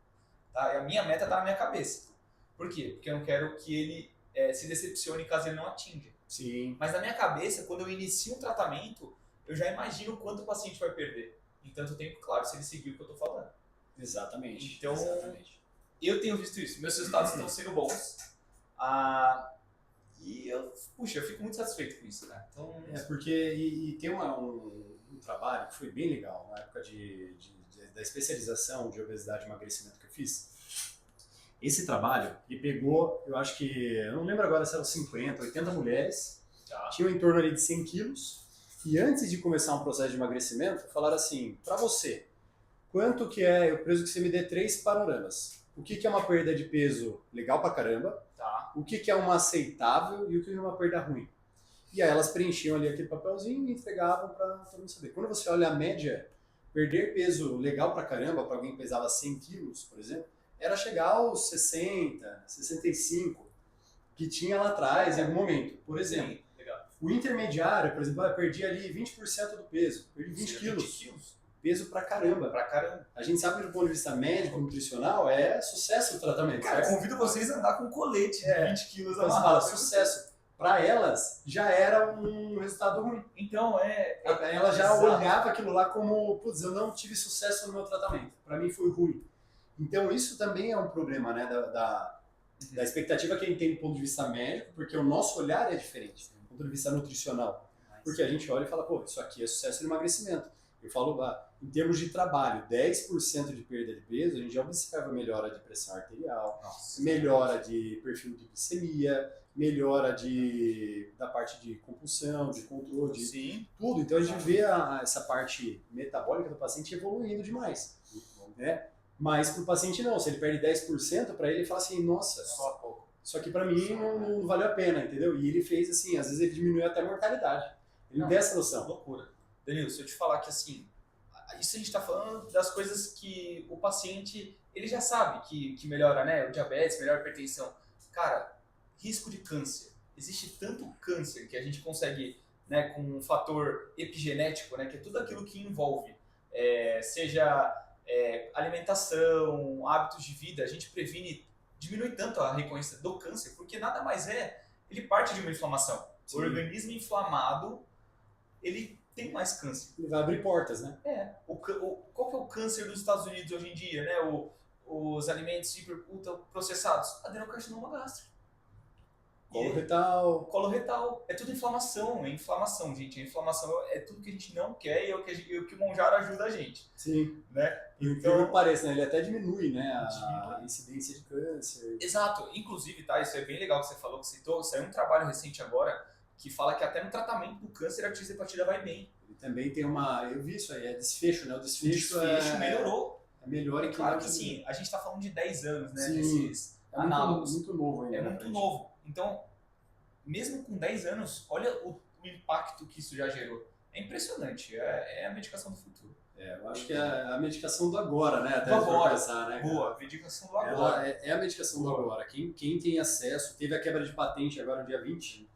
Tá? A minha meta está na minha cabeça. Por quê? Porque eu não quero que ele se decepcione caso ele não atinja. Sim. Mas na minha cabeça, quando eu inicio um tratamento, eu já imagino quanto o paciente vai perder. Em tanto tempo, claro, se ele seguir o que eu estou falando. Exatamente. Então, exatamente. eu tenho visto isso. Meus resultados estão sendo bons. E eu fico muito satisfeito com isso, cara. Então, Porque tem um trabalho que foi bem legal na época da especialização de obesidade e emagrecimento que eu fiz. Esse trabalho, ele pegou, eu não lembro agora se eram 50, 80 mulheres, tinham em torno ali de 100 quilos, e antes de começar um processo de emagrecimento, falaram assim, para você, quanto que é, eu preciso que você me dê 3 panoramas. O que é uma perda de peso legal pra caramba, o que é uma aceitável e o que é uma perda ruim. E aí elas preenchiam ali aquele papelzinho e entregavam para todo mundo saber. Quando você olha a média, perder peso legal pra caramba, para alguém que pesava 100 quilos, por exemplo, era chegar aos 60, 65, que tinha lá atrás em algum momento. Por exemplo, o intermediário, por exemplo, eu perdi ali 20% do peso, perdi 20 quilos. Peso pra caramba. A gente sabe que do ponto de vista médico, nutricional, é sucesso o tratamento. Cara, certo? convido vocês a andar com colete de 20 quilos Então você fala, sucesso. Para elas, já era um resultado ruim. Então, Ela já olhava aquilo lá como, putz, eu não tive sucesso no meu tratamento. Para mim foi ruim. Então isso também é um problema, né, da expectativa que a gente tem do ponto de vista médico, porque o nosso olhar é diferente do ponto de vista nutricional. Porque a gente olha e fala, pô, isso aqui é sucesso no emagrecimento. Eu falo, em termos de trabalho, 10% de perda de peso, a gente já observa melhora de pressão arterial, melhora de perfil de glicemia, melhora da parte de compulsão, de controle, de tudo. Então a gente vê essa parte metabólica do paciente evoluindo demais. Né? Mas para o paciente não, se ele perde 10%, para ele fala assim, nossa, isso aqui para mim não valeu a pena, entendeu? E ele fez assim, às vezes ele diminuiu até a mortalidade. Ele não tem essa noção. Loucura. Danilo, se eu te falar que assim, isso a gente está falando das coisas que o paciente, ele já sabe que melhora, né? O diabetes, melhora a hipertensão. Cara, risco de câncer. Existe tanto câncer que a gente consegue, né, com um fator epigenético, né, que é tudo aquilo que envolve, seja alimentação, hábitos de vida, a gente diminui tanto a recorrência do câncer, porque nada mais ele parte de uma inflamação. Sim. O organismo inflamado, ele tem mais câncer. Ele vai abrir portas, né? Qual que é o câncer dos Estados Unidos hoje em dia, né? Os alimentos ultraprocessados? Adenocarcinoma gástrico. Colo retal. É tudo inflamação. É inflamação, gente. A inflamação é tudo que a gente não quer e é o que o Monjaro ajuda a gente. Sim. Né? Então, parece, né? Ele até diminui, né? A incidência de câncer. Exato. Inclusive, tá? Isso é bem legal que você falou, que citou. Saiu um trabalho recente agora que fala que até no tratamento do câncer a tisepatida vai bem. Ele também tem eu vi isso aí, é desfecho, né? O desfecho melhorou. É melhor e claro que sim, a gente está falando de 10 anos, né? Sim, desses análogos. Muito novo ainda. É muito novo. Então, mesmo com 10 anos, olha o impacto que isso já gerou. É impressionante, é a medicação do futuro. Eu acho que é a medicação do agora, né? Até do agora. Pensar, né, boa, medicação do agora. É a medicação do agora. Quem tem acesso, teve a quebra de patente agora no dia 20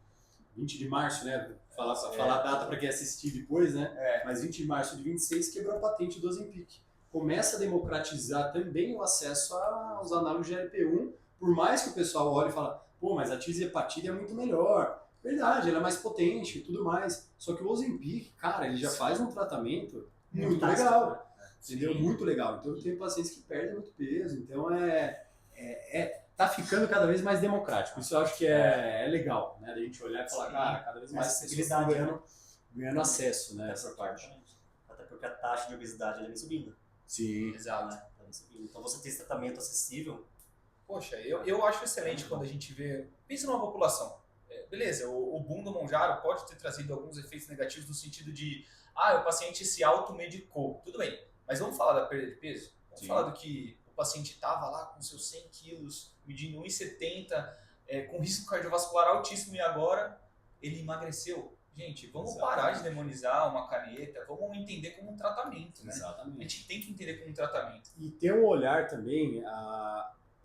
de março, né? Falar a data para quem assistir depois, né? Mas 20 de março de 26 quebrou a patente do Ozempic. Começa a democratizar também o acesso aos análogos de GLP-1, por mais que o pessoal olhe e fale, pô, mas a tisepatida é muito melhor. Verdade, ela é mais potente e tudo mais. Só que o Ozempic, cara, ele já faz um tratamento muito legal. Entendeu? Muito legal. Então eu tenho pacientes que perdem muito peso. Então tá ficando cada vez mais democrático. Isso eu acho que é legal, né? A gente olhar e falar, cara, cada vez mais pessoas estão ganhando acesso, né? Essa parte. Até porque a taxa de obesidade vem subindo. Sim. Exato. Né? Então você tem esse tratamento acessível. Poxa, eu acho excelente quando a gente vê... Pensa numa população. Beleza, o boom do Monjaro pode ter trazido alguns efeitos negativos no sentido de o paciente se automedicou. Tudo bem, mas vamos falar da perda de peso? Vamos falar do que o paciente estava lá com seus 100 quilos, medindo 1,70, com risco cardiovascular altíssimo e agora ele emagreceu. Gente, vamos parar de demonizar uma caneta, vamos entender como um tratamento, né? Exatamente. A gente tem que entender como um tratamento. E ter um olhar também,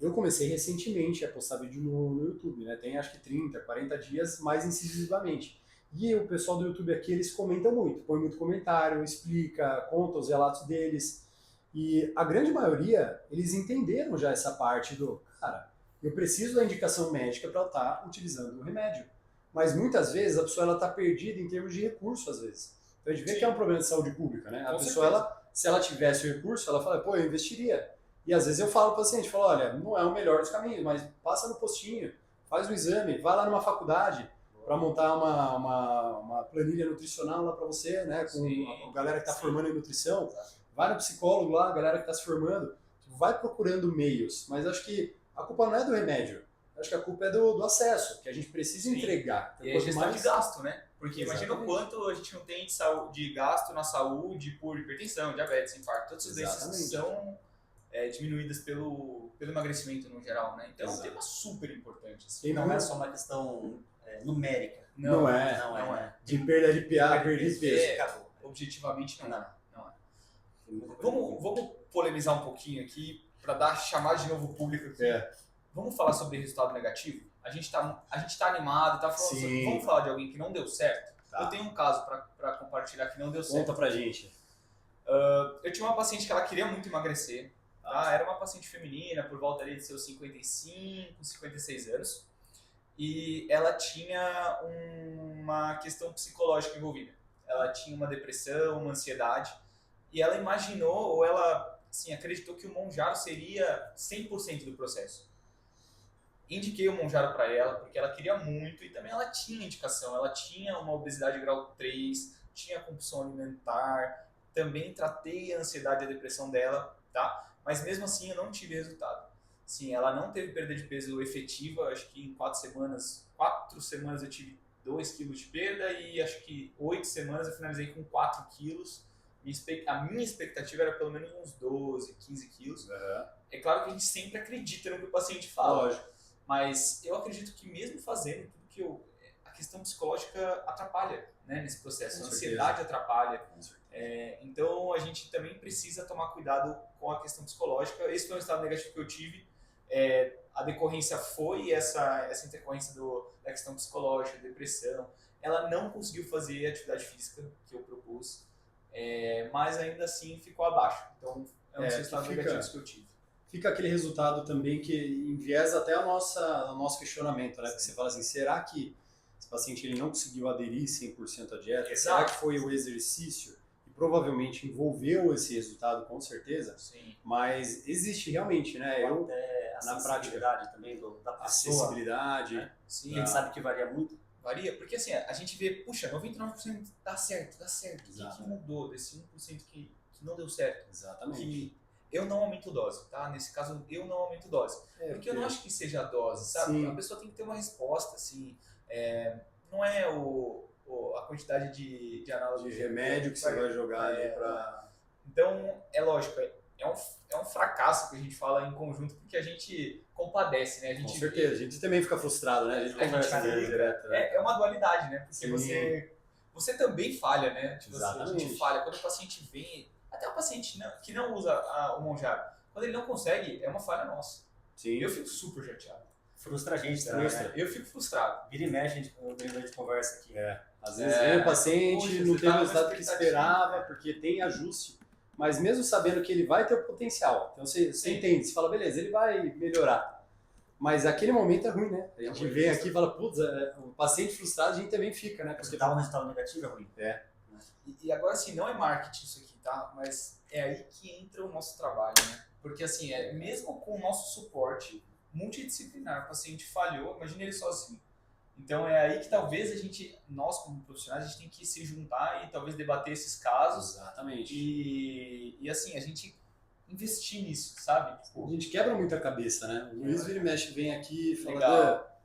eu comecei recentemente a postar vídeo no YouTube, né? Tem acho que 30, 40 dias mais incisivamente. E o pessoal do YouTube aqui, eles comentam muito, põe muito comentário, explica, conta os relatos deles. E a grande maioria, eles entenderam já essa parte do, cara, eu preciso da indicação médica para eu estar utilizando o remédio. Mas muitas vezes a pessoa está perdida em termos de recurso, às vezes. Então a gente vê que é um problema de saúde pública, né? A pessoa, se ela tivesse o recurso, ela fala, pô, eu investiria. E às vezes eu falo para o paciente, falo, olha, não é o melhor dos caminhos, mas passa no postinho, faz o exame, vai lá numa faculdade para montar uma planilha nutricional lá para você, né, com a galera que está formando em nutrição, vai no psicólogo lá, a galera que está se formando, vai procurando meios, mas acho que a culpa não é do remédio, acho que a culpa é do acesso, que a gente precisa entregar. Então, e a gestão de gasto, né? Porque imagina o quanto a gente não tem de gasto na saúde por hipertensão, diabetes, infarto, todas essas doenças são diminuídas pelo emagrecimento no geral, né? Então é um tema super importante. Assim. E não é só uma questão numérica. Não é. De perda de PA, perda de peso. Acabou. Objetivamente não é. Vamos polemizar um pouquinho aqui para chamar de novo o público aqui. Vamos falar sobre resultado negativo? A gente tá animado, tá falando sobre, vamos falar de alguém que não deu certo? Tá. Eu tenho um caso para compartilhar que não deu certo. Conta pra gente. Eu tinha uma paciente que ela queria muito emagrecer. Tá? Era uma paciente feminina, por volta ali de seus 55, 56 anos. E ela tinha uma questão psicológica envolvida. Ela tinha uma depressão, uma ansiedade. E ela imaginou, ou ela assim, acreditou que o Monjaro seria 100% do processo. Indiquei o Monjaro para ela, porque ela queria muito e também ela tinha indicação. Ela tinha uma obesidade grau 3, tinha compulsão alimentar, também tratei a ansiedade e a depressão dela, tá? Mas mesmo assim eu não tive resultado. Sim, ela não teve perda de peso efetiva, acho que em 4 semanas eu tive 2 quilos de perda e acho que 8 semanas eu finalizei com 4 quilos. A minha expectativa era pelo menos uns 12, 15 quilos. É claro que a gente sempre acredita no que o paciente fala. Lógico. Mas eu acredito que mesmo fazendo tudo que a questão psicológica atrapalha, né, nesse processo. A ansiedade atrapalha. Então a gente também precisa tomar cuidado com a questão psicológica. Esse foi um estado negativo que eu tive. A decorrência foi essa intercorrência da questão psicológica, depressão. Ela não conseguiu fazer a atividade física que eu propus, mas ainda assim ficou abaixo. Então é um dos estados negativos que eu tive. Fica aquele resultado também que enviesa até o nosso questionamento, né? Porque você fala assim, será que esse paciente ele não conseguiu aderir 100% à dieta? Exato. Será que foi o exercício? E provavelmente envolveu esse resultado, com certeza. Sim. Mas existe realmente, né? Na prática também da pessoa. Acessibilidade. Né? Sim. A gente sabe que varia muito. Varia, porque assim, a gente vê, puxa, 99% dá certo. O que mudou desse 1% que não deu certo? Exatamente. Que eu não aumento dose, tá? Nesse caso, eu não aumento dose. Porque eu não acho que seja a dose, sabe? Sim. A pessoa tem que ter uma resposta, assim. Não é a quantidade de análogo de remédio que você vai jogar ali pra... Então, é lógico, é um fracasso que a gente fala em conjunto, porque a gente compadece, né? Com certeza, a gente também fica frustrado, né? A gente conversa direto, né? É uma dualidade, né? Porque você também falha, né? Tipo, a gente falha. Quando o paciente vem, até o paciente que não usa o Monjaro, quando ele não consegue, é uma falha nossa. Sim. Eu fico super chateado. Frustra a gente também, né? Eu fico frustrado. Vira e mexe, a gente conversa aqui. Às vezes vem o paciente, não tem o resultado que esperava, porque tem ajuste. Mas mesmo sabendo que ele vai ter o potencial, então você entende, você fala, beleza, ele vai melhorar. Mas aquele momento é ruim, né? A gente vem aqui e fala, putz, o paciente frustrado a gente também fica, né? Porque dá um resultado negativo, é ruim. E agora, assim, não é marketing isso aqui, tá? Mas é aí que entra o nosso trabalho, né? Porque, assim, mesmo com o nosso suporte multidisciplinar, o paciente falhou, imagina ele sozinho. Então é aí que talvez nós como profissionais, a gente tem que se juntar e talvez debater esses casos. Exatamente. E assim, a gente investir nisso, sabe? A gente quebra muita cabeça, né? O Luiz vira e mexe, vem aqui e fala,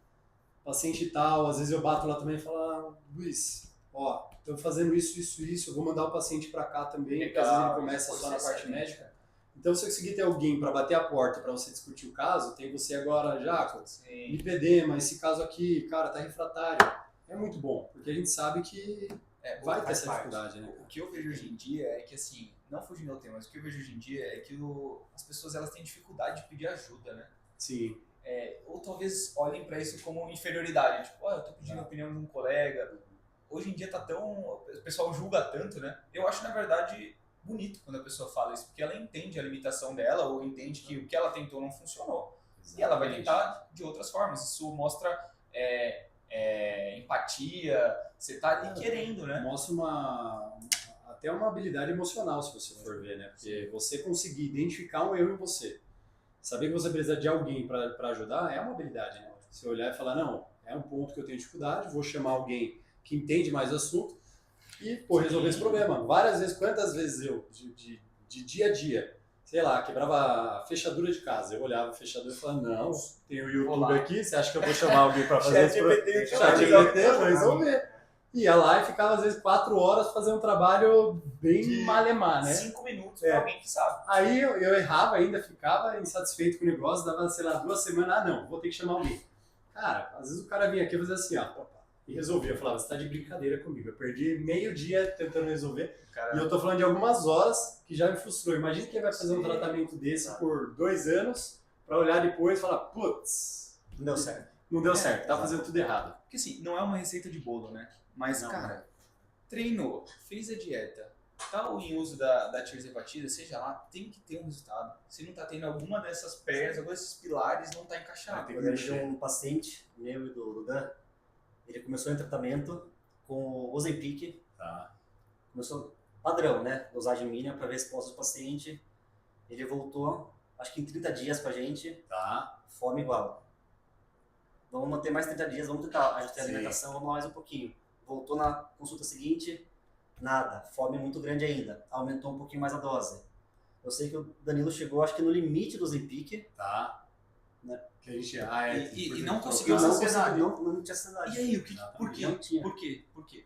paciente tal, às vezes eu bato lá também e falo, Luiz, ó, estou fazendo isso, eu vou mandar o paciente para cá também, porque às vezes ele começa só na parte médica. Então, se eu conseguir ter alguém para bater a porta para você discutir o caso, tem você agora, Jaco, lipedema, esse caso aqui, cara, tá refratário. É muito bom, porque a gente sabe que vai ter essa dificuldade, né? O que eu vejo hoje em dia é que, assim, não fugindo ao tema, mas o que eu vejo hoje em dia é que as pessoas elas têm dificuldade de pedir ajuda, né? Sim. Ou talvez olhem para isso como inferioridade, tipo, eu tô pedindo a opinião de um colega. Hoje em dia o pessoal julga tanto, né? Eu acho, na verdade, bonito quando a pessoa fala isso, porque ela entende a limitação dela ou entende que o que ela tentou não funcionou. Exatamente. E ela vai tentar de outras formas. Isso mostra empatia, você tá ali querendo, né? Mostra até uma habilidade emocional, se você for ver, né? Porque você conseguir identificar um erro em você saber que você precisa de alguém para ajudar é uma habilidade, né? Você olhar e falar, não, é um ponto que eu tenho dificuldade, vou chamar alguém que entende mais o assunto e, pô, resolver esse problema. Várias vezes, quantas vezes eu, de dia a dia, sei lá, quebrava a fechadura de casa, eu olhava a fechadura e falava, não, tem o YouTube aqui, você acha que eu vou chamar alguém para fazer esse problema? ChatGPT, vou resolver. Ia lá e ficava, às vezes, 4 horas fazendo um trabalho bem malemar, né? 5 minutos pra alguém que sabe. Aí eu errava ainda, ficava insatisfeito com o negócio, dava, sei lá, 2 semanas, não, vou ter que chamar alguém. Cara, às vezes o cara vinha aqui e fazia assim, ó, e resolvia. Eu falava, você tá de brincadeira comigo. Eu perdi meio dia tentando resolver, e eu tô falando de algumas horas que já me frustrou. Imagina quem vai fazer um tratamento desse por 2 anos, pra olhar depois e falar, putz, Não deu certo. Não deu certo, tá fazendo tudo errado. Porque assim, não é uma receita de bolo, né? Mas, cara, treinou, fez a dieta, tá em uso da tirzepatida, seja lá, tem que ter um resultado. Se não tá tendo alguma dessas pernas, algum desses pilares, não tá encaixado. Eu vejo um paciente meu e do Dan, ele começou em tratamento com o Ozempic. Tá. Começou padrão, né? Dosagem mínima para ver a resposta do paciente. Ele voltou, acho que em 30 dias pra gente, Tá. fome igual. Vamos manter mais 30 dias, vamos tentar ajustar a alimentação, vamos mais um pouquinho. Voltou na consulta seguinte, nada, fome muito grande ainda, aumentou um pouquinho mais a dose. Eu sei que o Danilo chegou, acho que no limite do Ozempic. Tá. Né? Que a gente, e não conseguiu Não, saciedade. não tinha saciedade. E aí, por Não quê? tinha. Por quê? Por quê?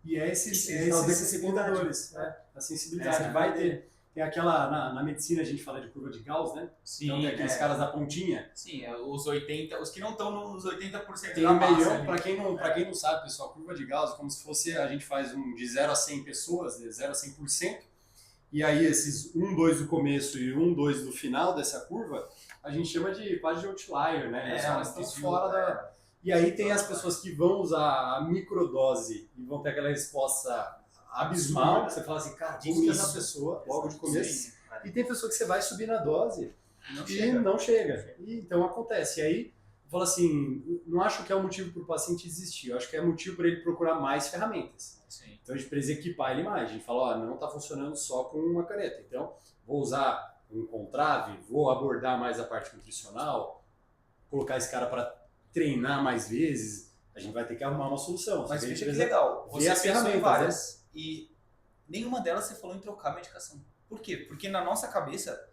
E é esses sensibilidade. indicadores, a sensibilidade. Vai ter. Tem aquela, na medicina a gente fala de curva de Gauss, né? Sim, então tem aqueles caras da pontinha. Sim, os 80, os que não estão nos 80% Tem da um massa. meião, pra quem não sabe, pessoal, curva de Gauss é como se fosse, a gente faz de 0 a 100 pessoas, de 0 a 100%, e aí esses 1, 2 do começo e 1, 2 do final dessa curva, a gente chama de quase de outlier, né? Eles estão fora da... E aí tem as pessoas que vão usar a microdose e vão ter aquela resposta abismal, que você fala assim, cara, busca essa pessoa logo de começo. E tem pessoa que você vai subir na dose e não chega. E, então acontece. E aí, eu falo assim, não acho que é o motivo para o paciente existir, eu acho que é motivo para ele procurar mais ferramentas. Sim. Então a gente precisa equipar ele mais. A gente fala, ó, não está funcionando só com uma caneta. Então, vou usar um contrave, vou abordar mais a parte nutricional, colocar esse cara para treinar mais vezes, a gente vai ter que arrumar uma solução. Mas a gente veja que precisa legal, ver você as pensou em ferramentas, várias e nenhuma delas você falou em trocar a medicação. Por quê? Porque na nossa cabeça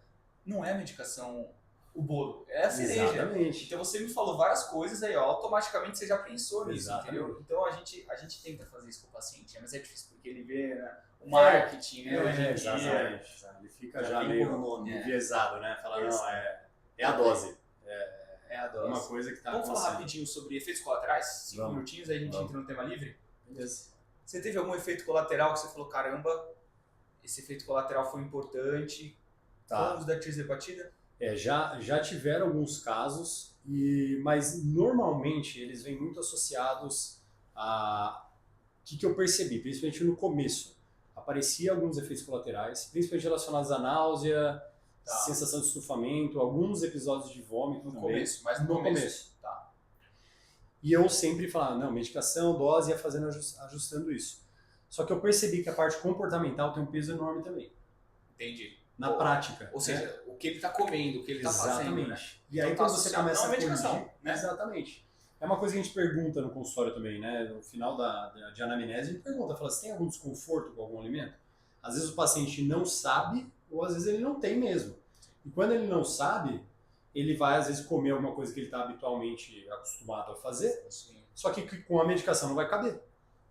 não é a medicação o bolo, é a cereja. Exatamente. Então você me falou várias coisas aí, ó, automaticamente você já pensou nisso, Exatamente. entendeu? Então a gente tenta fazer isso com o paciente, mas é difícil porque ele vê, né, o marketing, né, hoje em dia. Exatamente. Ele fica já tem meio como nome, enviesado, né? Fala, não, é a dose. É a dose. Uma coisa que tá Vamos falar acontecendo. rapidinho sobre efeitos colaterais? 5 Vamos. minutinhos, aí a gente Vamos. entra no tema livre. Beleza. Você teve algum efeito colateral que você falou, caramba, esse efeito colateral foi importante, com o Tá. uso da tirzepatida? Já tiveram alguns casos, mas normalmente eles vêm muito associados a... O que eu percebi, principalmente no começo? Aparecia alguns efeitos colaterais, principalmente relacionados à náusea, sensação de estufamento, alguns episódios de vômito No também. começo, mas No começo. Tá. E eu sempre falava, não, medicação, dose, ia fazendo, ajustando isso. Só que eu percebi que a parte comportamental tem um peso enorme também, Entendi. na prática. Ou né? seja, o que ele está comendo, o que ele está fazendo, né? E aí Então, quando tá você associado começa não à a medicação, corrigir, né? Exatamente. É uma coisa que a gente pergunta no consultório também, né? No final de anamnese, a gente pergunta, fala, você tem algum desconforto com algum alimento? Às vezes o paciente não sabe, ou às vezes ele não tem mesmo. E quando ele não sabe, ele vai às vezes comer alguma coisa que ele está habitualmente acostumado a fazer, Sim. só que com a medicação não vai caber.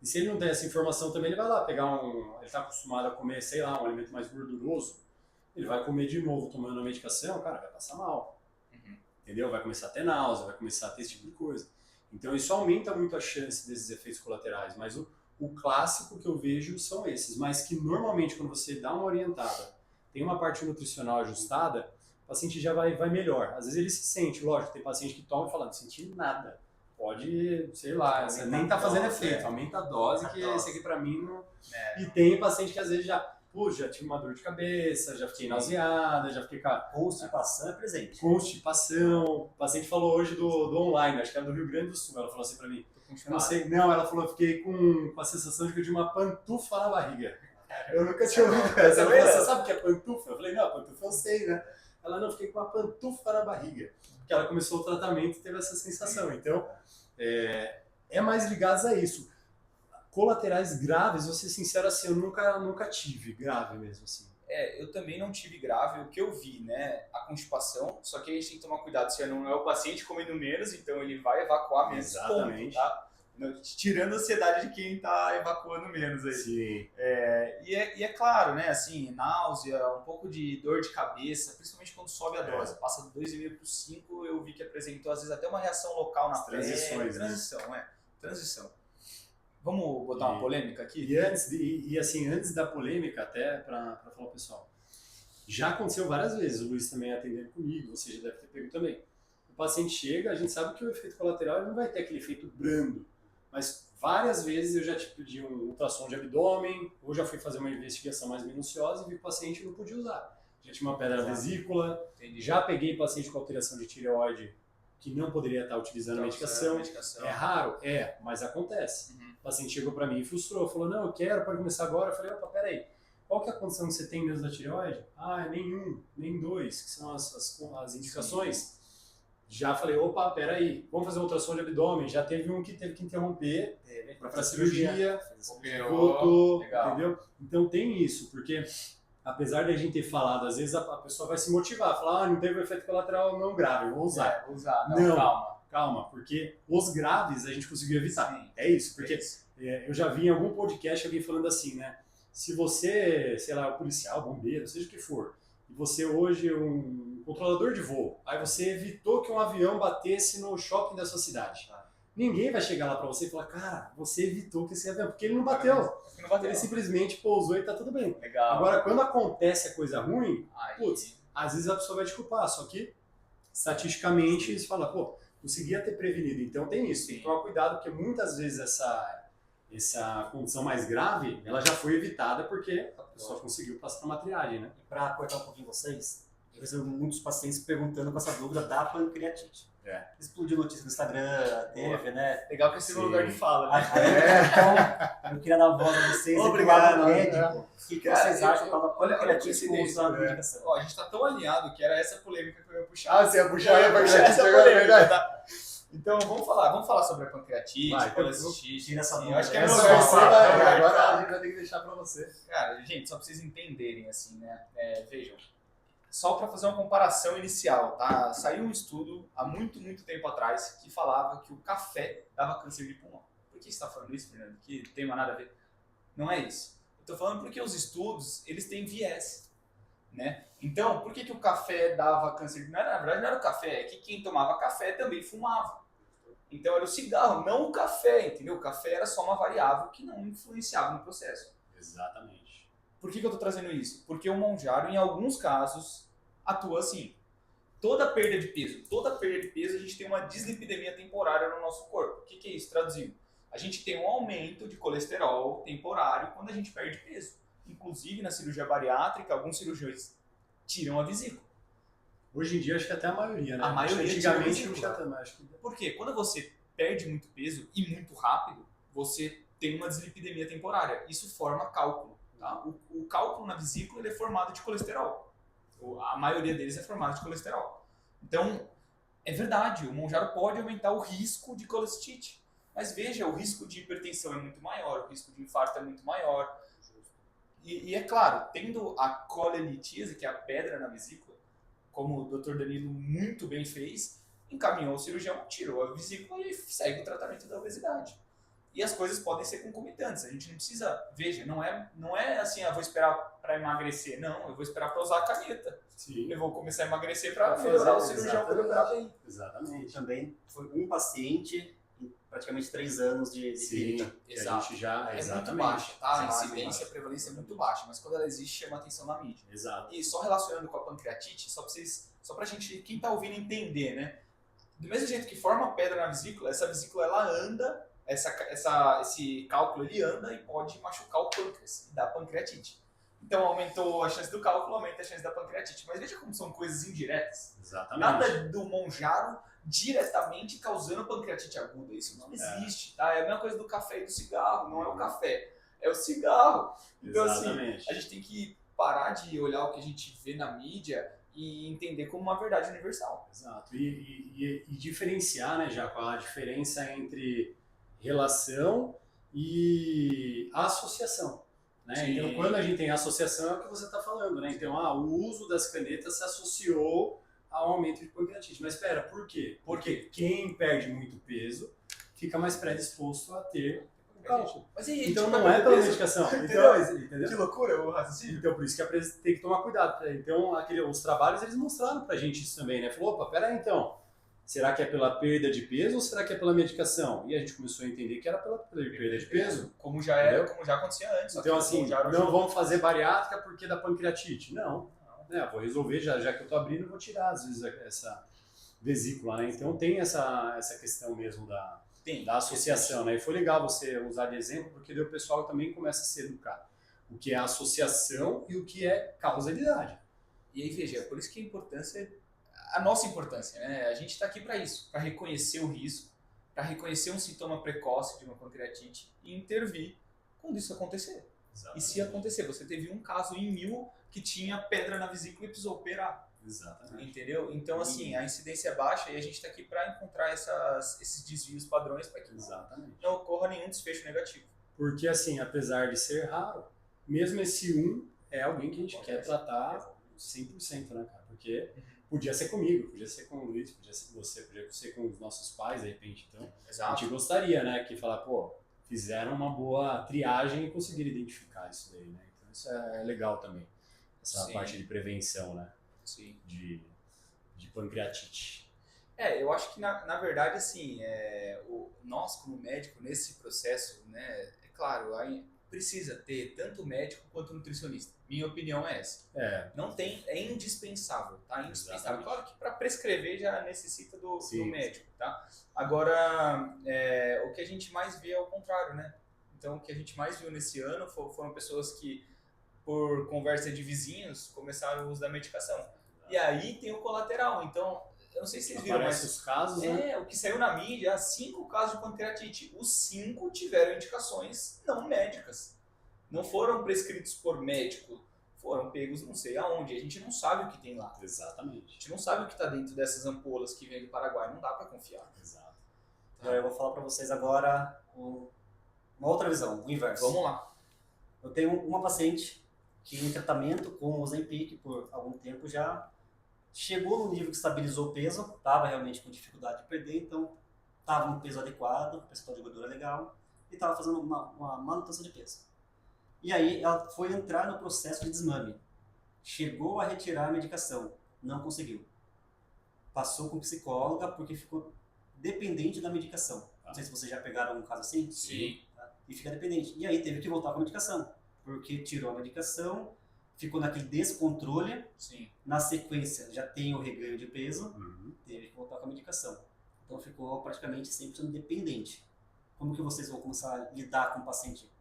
E se ele não tem essa informação também, ele vai lá pegar ele está acostumado a comer, sei lá, um alimento mais gorduroso, ele vai comer de novo tomando a medicação, cara, vai passar mal. Entendeu? Vai começar a ter náusea, vai começar a ter esse tipo de coisa. Então isso aumenta muito a chance desses efeitos colaterais, mas o clássico que eu vejo são esses, mas que normalmente quando você dá uma orientada, tem uma parte nutricional ajustada, o paciente já vai melhor. Às vezes ele se sente, lógico, tem paciente que toma e fala, não senti nada. Pode, sei lá, você nem tá fazendo efeito, aumenta a dose, que esse aqui pra mim não... E tem paciente que às vezes já tive uma dor de cabeça, já fiquei nauseada, já fiquei com a Constipação é presente. constipação. O paciente falou hoje do online, acho que era do Rio Grande do Sul, ela falou assim pra mim, eu não sei, não, ela falou, eu fiquei com a sensação de que eu tinha uma pantufa na barriga. Eu nunca tinha ouvido essa. Ela falou, você sabe o que é pantufa? Eu falei, não, pantufa eu sei, né? Ela não, fiquei com uma pantufa na barriga. Porque ela começou o tratamento e teve essa sensação. Então, é mais ligados a isso. Colaterais graves, vou ser sincero assim, eu nunca tive grave mesmo assim. Eu também não tive grave. O que eu vi, né, a constipação, só que a gente tem que tomar cuidado, se não é o paciente comendo menos, então ele vai evacuar menos. Exatamente. Ponto, tá? Tirando a ansiedade de quem está evacuando menos aí. Sim. E é claro, né, assim, náusea, um pouco de dor de cabeça, principalmente quando sobe a dose. Passa do 2,5 para 5, eu vi que apresentou às vezes até uma reação local na pele. Transição. Vamos botar uma polêmica aqui? E antes da polêmica, até para falar ao pessoal, já aconteceu várias vezes, o Luiz também atendendo comigo, você já deve ter pego também. O paciente chega, a gente sabe que o efeito colateral ele não vai ter aquele efeito brando, mas várias vezes eu já pedi um ultrassom de abdômen, ou já fui fazer uma investigação mais minuciosa e vi que o paciente não podia usar. Já tinha uma pedra na vesícula, já peguei paciente com alteração de tireoide que não poderia estar utilizando a medicação. É raro? Mas acontece. O paciente chegou para mim e frustrou, falou, não, eu quero, pode começar agora. Eu falei, opa, peraí, qual que é a condição que você tem mesmo da tireoide? Nenhum, nem 2, que são as indicações. Sim. Já falei, opa, peraí, vamos fazer um ultrassom de abdômen. Já teve um que teve que interromper para cirurgia, voltou, entendeu? Então tem isso, porque apesar de a gente ter falado, às vezes a pessoa vai se motivar, falar, não teve efeito colateral não grave, vou usar. Vou usar. Não, calma, porque os graves a gente conseguiu evitar. Sim, é isso, porque eu já vi em algum podcast alguém falando assim, né? Se você, sei lá, policial, bombeiro, seja o que for, e você hoje é um controlador de voo, aí você evitou que um avião batesse no shopping da sua cidade. Ninguém vai chegar lá pra você e falar, cara, você evitou que esse avião, porque ele não bateu. Ele simplesmente pousou e tá tudo bem. Legal. Agora, quando acontece a coisa ruim, putz, às vezes a pessoa vai te culpar, só que estatisticamente você fala, pô, conseguia ter prevenido. Então tem isso, tem que tomar cuidado, porque muitas vezes essa condição mais grave, ela já foi evitada porque a pessoa conseguiu passar por uma triagem, né? E para cortar um pouquinho vocês, eu recebo muitos pacientes perguntando com essa dúvida da pancreatite. Explodiu notícia no Instagram, teve, né? Legal que é seu lugar de fala, né? Então, eu queria dar voz a vocês. Obrigado, médico. O que vocês acham da pancreatite com uso da medicação? medicação? A gente tá tão alinhado que era essa polêmica que eu ia puxar. Você ia puxar a essa polêmica, tá? Então, vamos falar sobre a pancreatite, colecistite. Tira essa eu acho que é melhor. Agora a gente vai ter que deixar pra você. Cara, gente, só pra vocês entenderem, assim, né? Vejam, só para fazer uma comparação inicial, tá? Saiu um estudo há muito tempo atrás que falava que o café dava câncer de pulmão. Por que você está falando isso, Fernando? Que não tem mais nada a ver. Não é isso. Eu tô falando porque os estudos, eles têm viés, né? Então, por que o café dava câncer? Na verdade, não era o café, é que quem tomava café também fumava. Então, era o cigarro, não o café, entendeu? O café era só uma variável que não influenciava no processo. Exatamente. Por que eu tô trazendo isso? Porque o Monjaro, em alguns casos, atua assim. Toda perda de peso, a gente tem uma dislipidemia temporária no nosso corpo. O que é isso? Traduzindo, a gente tem um aumento de colesterol temporário quando a gente perde peso. Inclusive, na cirurgia bariátrica, alguns cirurgiões tiram a vesícula. Hoje em dia, acho que até a maioria, né? A maioria antigamente não tinha também. Por quê? Quando você perde muito peso e muito rápido, você tem uma dislipidemia temporária. Isso forma cálculo. Tá? O cálculo na vesícula ele é formado de colesterol. A maioria deles é formado de colesterol. Então, é verdade, o Monjaro pode aumentar o risco de colecistite. Mas veja, o risco de hipertensão é muito maior, o risco de infarto é muito maior. E é claro, tendo a colelitíase, que é a pedra na vesícula, como o Dr. Danilo muito bem fez, encaminhou o cirurgião, tirou a vesícula e segue o tratamento da obesidade. E as coisas podem ser concomitantes. A gente não precisa... Veja, não é assim, vou esperar para emagrecer. Não, eu vou esperar para usar a caneta. Sim. Eu vou começar a emagrecer para melhorar o cirurgião para melhorar bem. Exatamente. Também foi um paciente em praticamente 3 anos de vida. Exato. A gente já... É muito baixa, tá? A incidência, a prevalência é muito baixa, mas quando ela existe, chama atenção na mídia. Exato. E só relacionando com a pancreatite, só pra gente, quem tá ouvindo, entender, né? Do mesmo jeito que forma pedra na vesícula, essa vesícula, ela anda, esse cálculo, ele anda e pode machucar o pâncreas e dar pancreatite. Então, aumentou a chance do cálculo, aumenta a chance da pancreatite. Mas veja como são coisas indiretas. Exatamente. Nada do Monjaro diretamente causando pancreatite aguda. Isso não existe, tá? É a mesma coisa do café e do cigarro. Não é o café, é o cigarro. Então, exatamente. assim, a gente tem que parar de olhar o que a gente vê na mídia e entender como uma verdade universal. Exato. E diferenciar, né, já a diferença entre relação e associação. Né? Sim. Então, quando a gente tem associação, é o que você está falando. Né? Então, o uso das canetas se associou ao aumento de pancreatite. Mas espera, por quê? Porque quem perde muito peso fica mais predisposto a ter o cálculo. Mas e Então, não é pela medicação. Então, entendeu? Que loucura o raciocínio. Então, por isso que a empresa tem que tomar cuidado. Então, os trabalhos, eles mostraram pra gente isso também, né? Falou, opa, peraí então, será que é pela perda de peso ou será que é pela medicação? E a gente começou a entender que era pela perda de peso. Como já era, como já acontecia antes. Então, assim, não vamos fazer bariátrica porque da pancreatite. Não. Né? Vou resolver, já que eu tô abrindo, eu vou tirar, às vezes, essa vesícula, né? Então, tem essa questão mesmo da associação, né? E foi legal você usar de exemplo, porque daí o pessoal também começa a se educar. O que é associação e o que é causalidade. E aí, veja, por isso que a nossa importância, né? A gente está aqui para isso, para reconhecer o risco, para reconhecer um sintoma precoce de uma pancreatite e intervir quando isso acontecer. Exatamente. E se acontecer, você teve um caso em 1000 que tinha pedra na vesícula e precisou operar. Exatamente. Entendeu? Então, assim, a incidência é baixa e a gente está aqui para encontrar esses desvios padrões para que não ocorra nenhum desfecho negativo. Porque, assim, apesar de ser raro, mesmo esse é alguém que a gente quer tratar 100%, né, cara? Porque podia ser comigo, podia ser com o Luiz, podia ser com você, podia ser com os nossos pais, de repente. Então, a gente gostaria, né, que falar, pô, fizeram uma boa triagem e conseguiram identificar isso daí, né? Então, isso é legal também, essa parte de prevenção, né? Sim. De pancreatite. Eu acho que, na verdade, assim, nós, como médico, nesse processo, né, é claro, precisa ter tanto o médico quanto o nutricionista. Minha opinião é essa. Não tem, é indispensável, tá? Indispensável. Exatamente. Claro que para prescrever já necessita do médico, tá? Agora, o que a gente mais vê é o contrário, né? Então, o que a gente mais viu nesse ano foram pessoas que, por conversa de vizinhos, começaram o uso da medicação. E aí tem o colateral. Então, eu não sei se vocês viram, mas os casos, né? O que saiu na mídia, 5 casos de pancreatite. Os 5 tiveram indicações não médicas. Não foram prescritos por médico, foram pegos não sei aonde. A gente não sabe o que tem lá. Exatamente. A gente não sabe o que está dentro dessas ampolas que vem do Paraguai. Não dá para confiar. Exato. Então, eu vou falar para vocês agora uma outra visão, o inverso. Vamos lá. Eu tenho uma paciente que em tratamento com o Ozempic por algum tempo já chegou no nível que estabilizou o peso, estava realmente com dificuldade de perder, então estava no peso adequado, percentual de gordura legal, e estava fazendo uma manutenção de peso. E aí ela foi entrar no processo de desmame. Chegou a retirar a medicação, não conseguiu. Passou com psicóloga porque ficou dependente da medicação. Não sei se vocês já pegaram um caso assim. Sim. Tá? E fica dependente. E aí teve que voltar com a medicação, porque tirou a medicação, ficou naquele descontrole. Sim. Na sequência já tem o reganho de peso, teve que voltar com a medicação. Então ficou praticamente 100% dependente. Como que vocês vão começar a lidar com o paciente?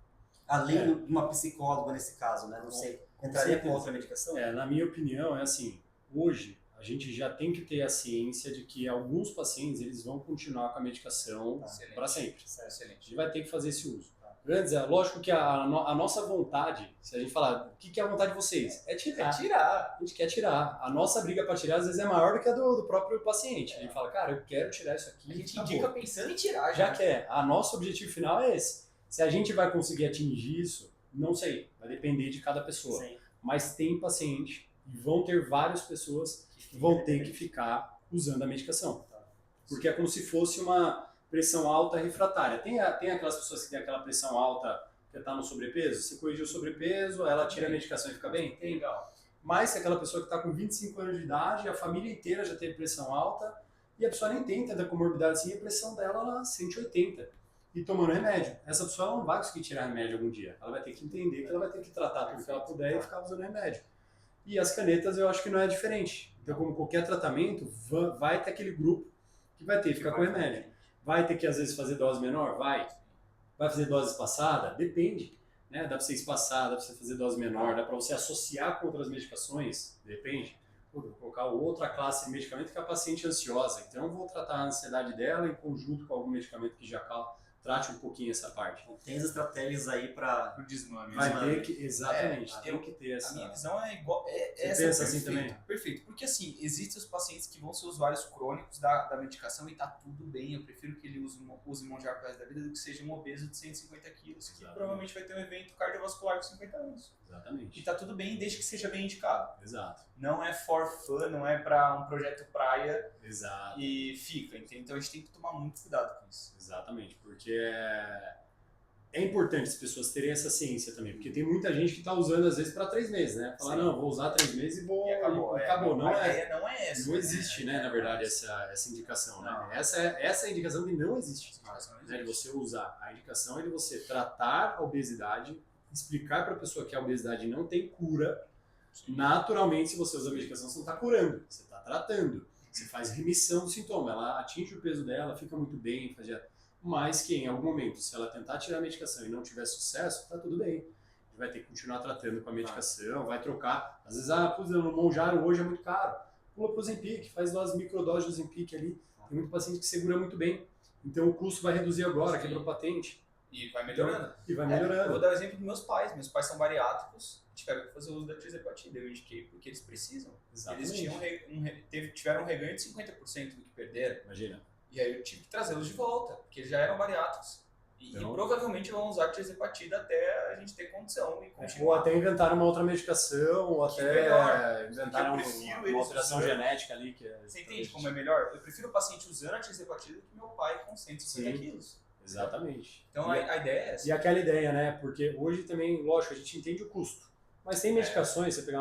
Além de uma psicóloga nesse caso, né? Não sei, entraria com outra medicação? Na minha opinião, é assim, hoje a gente já tem que ter a ciência de que alguns pacientes eles vão continuar com a medicação para sempre. Excelente. A gente vai ter que fazer esse uso. Antes, lógico que a nossa vontade, se a gente falar, o que é a vontade de vocês? É tirar. A gente quer tirar. A nossa briga para tirar, às vezes, é maior do que a do próprio paciente. A gente fala, cara, eu quero tirar isso aqui. A gente indica pensando em tirar. Já quer. Nosso objetivo final é esse. Se a gente vai conseguir atingir isso, não sei. Vai depender de cada pessoa. Sim. Mas tem paciente, e vão ter várias pessoas que vão ter que ficar usando a medicação. Porque é como se fosse uma pressão alta refratária. Tem aquelas pessoas que têm aquela pressão alta que está no sobrepeso? Você corrigiu o sobrepeso, ela tira a medicação e fica bem? Tem. Legal. Mas se aquela pessoa que está com 25 anos de idade, a família inteira já teve pressão alta, e a pessoa nem tem tanta comorbidade assim, a pressão dela é 180. E tomando remédio. Essa pessoa não vai conseguir tirar remédio algum dia. Ela vai ter que entender que ela vai ter que tratar tudo que ela puder e ficar usando remédio. E as canetas eu acho que não é diferente. Então, como qualquer tratamento, vai ter aquele grupo que vai ter que ficar com remédio. Vai ter que, às vezes, fazer dose menor? Vai. Vai fazer dose espaçada? Depende. Né? Dá para você espaçar, dá para você fazer dose menor, dá para você associar com outras medicações? Depende. Vou colocar outra classe de medicamento que é a paciente ansiosa. Então, eu vou tratar a ansiedade dela em conjunto com algum medicamento que já trate um pouquinho essa parte. Então, tem as estratégias aí para O desmame. Vai Desmame. ter que, exatamente, tem eu- que ter A essa... minha visão é igual. Você Essa pensa é assim perfeito, também? perfeito. Porque assim, existem os pacientes que vão ser usuários crônicos da medicação e tá tudo bem. Eu prefiro que ele use Monjar pro resto da vida do que seja um obeso de 150 quilos, que Exatamente. provavelmente vai ter um evento cardiovascular com 50 anos. E Exatamente, tá tudo bem desde que seja bem indicado. exato, Não é for fun, não é para um projeto praia exato. e fica, entende? Então a gente tem que tomar muito cuidado com isso. Exatamente, porque é importante as pessoas terem essa ciência também, porque tem muita gente que está usando às vezes para 3 meses, né? Fala, Sim. não, vou usar 3 meses e vou. E acabou. Acabou. Não, a é, ideia não é essa. não existe, né, na verdade, essa indicação, né? Não. Essa é a indicação que não existe. Não Né, de existe. você usar. A indicação é de você tratar a obesidade, explicar para a pessoa que a obesidade não tem cura. Naturalmente, se você usa a medicação, você não está curando, você está tratando. Você faz remissão do sintoma, ela atinge o peso dela, fica muito bem, mas que em algum momento, se ela tentar tirar a medicação e não tiver sucesso, tá tudo bem. Vai ter que continuar tratando com a medicação, vai trocar. Às vezes, no Monjaro hoje é muito caro. Pula pro Ozempic, faz duas microdoses de Ozempic ali. Tem muito paciente que segura muito bem. Então o custo vai reduzir agora, Sim. quebrou patente. E vai melhorando. E vai Eu melhorando. vou dar o exemplo dos meus pais. Meus pais são bariátricos, tiveram que fazer o uso da tirzepatida. Eu indiquei porque eles precisam. Exatamente. Eles tiveram um reganho de 50% do que perderam. Imagina. E aí eu tive que trazê-los de volta, porque eles já eram bariátricos. E Então- provavelmente vão usar tirzepatida até a gente ter condição e Ou continuar. até inventaram uma outra medicação, ou Que até melhor. inventaram Eu prefiro uma eles alteração usando. genética ali. Que Você entende como é melhor? Eu prefiro o paciente usando a tirzepatida do que meu pai com 150 Sim. quilos. Exatamente. Então E a ideia é essa. E aquela ideia, né? Porque hoje também, lógico, a gente entende o custo. Mas tem medicações, você pegar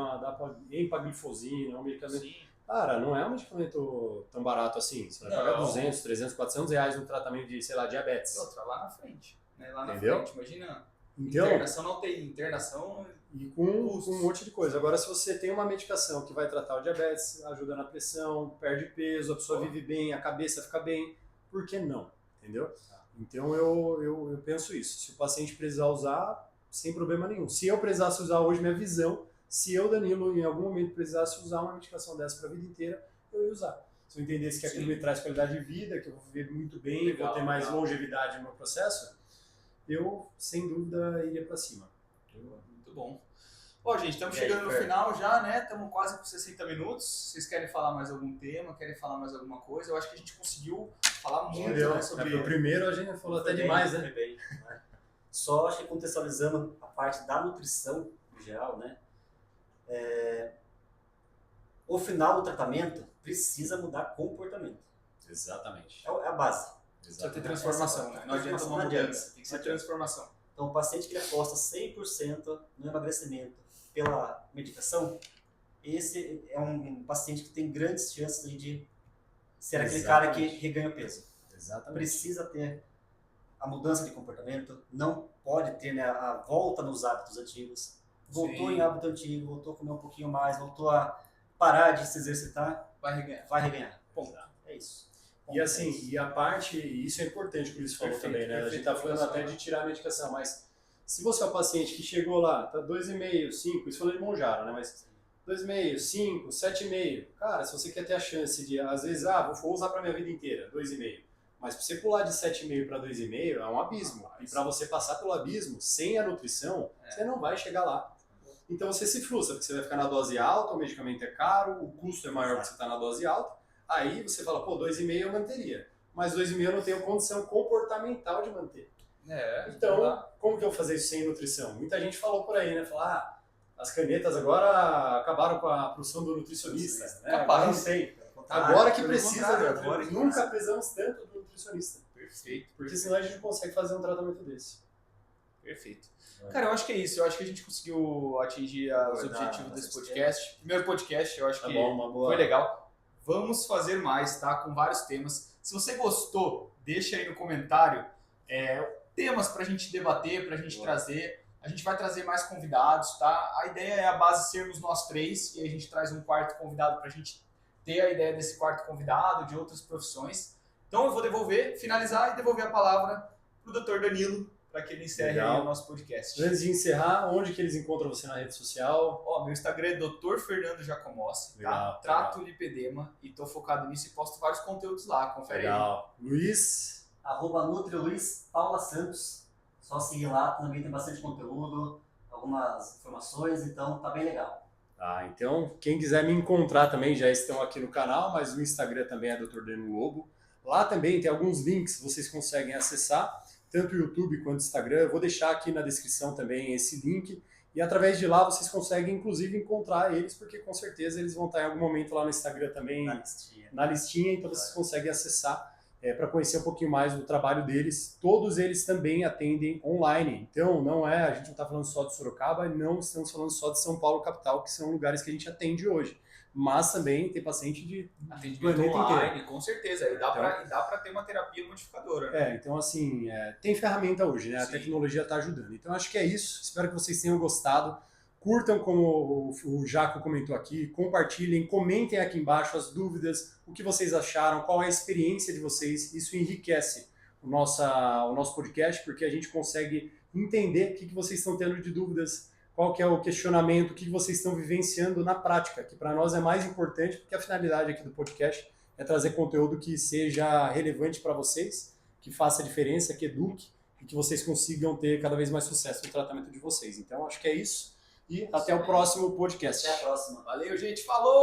empaglifosina, um medicamento. Sim. Cara, não é um medicamento tão barato assim. Você vai Não. pagar 200, 300, 400 reais no tratamento de, sei lá, diabetes. E outra, lá na frente. Né? Lá na Entendeu? frente, imagina. Então, Internação na UTI, internação. e com um monte de coisa. Agora, se você tem uma medicação que vai tratar o diabetes, ajuda na pressão, perde peso, a pessoa vive bem, a cabeça fica bem, por que não? Entendeu? Então, eu penso isso. Se o paciente precisar usar, sem problema nenhum. Se eu precisasse usar hoje, minha visão, se eu, Danilo, em algum momento precisasse usar uma medicação dessa para a vida inteira, eu ia usar. Se eu entendesse que aquilo Sim. me traz qualidade de vida, que eu vou viver muito bem, Legal, vou ter mais legal. longevidade no meu processo, eu, sem dúvida, iria para cima. Muito bom. Ó, gente, estamos E aí, chegando no Fer? final já, né? Estamos quase com 60 minutos. Vocês querem falar mais algum tema? Querem falar mais alguma coisa? Eu acho que a gente conseguiu falar muito, Entendeu? né, sobre... O primeiro a gente falou até Foi bem, demais, foi né? bem, né? Só acho que contextualizando a parte da nutrição em geral, né? O final do tratamento precisa mudar comportamento. Exatamente. É a base. Precisa ter transformação, né? Não adianta uma Não adianta. mudança. Tem que ser transformação. Então, o paciente que aposta 100% no emagrecimento pela medicação, esse é um paciente que tem grandes chances de ser aquele cara que Exatamente. reganha o peso. Exatamente. Precisa ter a mudança de comportamento, não pode ter, né, a volta nos hábitos antigos. Voltou Sim. em hábito antigo, voltou a comer um pouquinho mais, voltou a parar de se exercitar, Vai reganhar. vai reganhar. Ponto. É isso. E assim, e a parte, e isso é importante que o Luiz falou Perfeito, também, né? A gente perfeito, tá falando até de tirar a medicação, mas se você é um paciente que chegou lá, tá 2,5, 5, isso falando de Monjaro, né? Mas 2,5, 5, 7,5, cara, se você quer ter a chance de, às vezes, vou usar pra minha vida inteira, 2,5. Mas pra você pular de 7,5 para 2,5 é um abismo. E para você passar pelo abismo, sem a nutrição, você não vai chegar lá. Então você se frustra, porque você vai ficar na dose alta, o medicamento é caro, o custo é maior porque você está na dose alta. Aí você fala, pô, 2,5 eu manteria. Mas 2,5 eu não tenho condição comportamental de manter. Então, como que eu vou fazer isso sem nutrição? Muita gente falou por aí, né? Falar, as canetas agora acabaram com a produção do nutricionista. Né? Capaz. Agora não tem. Agora que pelo precisa, contrário, né? agora que Nunca precisamos tanto do nutricionista. Perfeito. Porque senão a gente não consegue fazer um tratamento desse. Perfeito. Cara, eu acho que é isso. Eu acho que a gente conseguiu atingir os Abordar objetivos desse bastante podcast. Primeiro podcast, eu acho Tá que bom, uma boa. foi legal. Vamos fazer mais, tá? Com vários temas. Se você gostou, deixa aí no comentário temas pra gente debater, pra gente trazer. A gente vai trazer mais convidados, tá? A ideia é a base sermos nós três e a gente traz um quarto convidado pra gente ter a ideia desse quarto convidado, de outras profissões. Então eu vou finalizar e devolver a palavra pro Dr. Danilo, para que ele encerre aí o nosso podcast. Antes de encerrar, onde que eles encontram você na rede social? Ó, meu Instagram é Dr. Fernando Jacomossi, tá? Legal, Trato lipedema e tô focado nisso e posto vários conteúdos lá, confere aí. Legal. Luiz? @NutriLuizPaulaSantos. Só seguir lá, também tem bastante conteúdo, algumas informações, então tá bem legal. Então, quem quiser me encontrar também, já estão aqui no canal, mas o Instagram também é Dr. Deno Lobo. Lá também tem alguns links que vocês conseguem acessar, tanto o YouTube quanto o Instagram. Eu vou deixar aqui na descrição também esse link. E através de lá vocês conseguem, inclusive, encontrar eles, porque com certeza eles vão estar em algum momento lá no Instagram também, na listinha, então vocês conseguem acessar para conhecer um pouquinho mais do trabalho deles. Todos eles também atendem online, então a gente não está falando só de Sorocaba, não estamos falando só de São Paulo capital, que são lugares que a gente atende hoje, mas também tem paciente de atendimento online, com certeza, e dá para ter uma terapia modificadora. Né? Então assim, tem ferramenta hoje, né? A tecnologia está ajudando. Então acho que é isso, espero que vocês tenham gostado. Curtam, como o Jaco comentou aqui, compartilhem, comentem aqui embaixo as dúvidas, o que vocês acharam, qual é a experiência de vocês. Isso enriquece o nosso podcast, porque a gente consegue entender o que vocês estão tendo de dúvidas, qual que é o questionamento, o que vocês estão vivenciando na prática, que para nós é mais importante, porque a finalidade aqui do podcast é trazer conteúdo que seja relevante para vocês, que faça diferença, que eduque e que vocês consigam ter cada vez mais sucesso no tratamento de vocês. Então, acho que é isso. E até o próximo podcast. Até a próxima. Valeu, gente. Falou!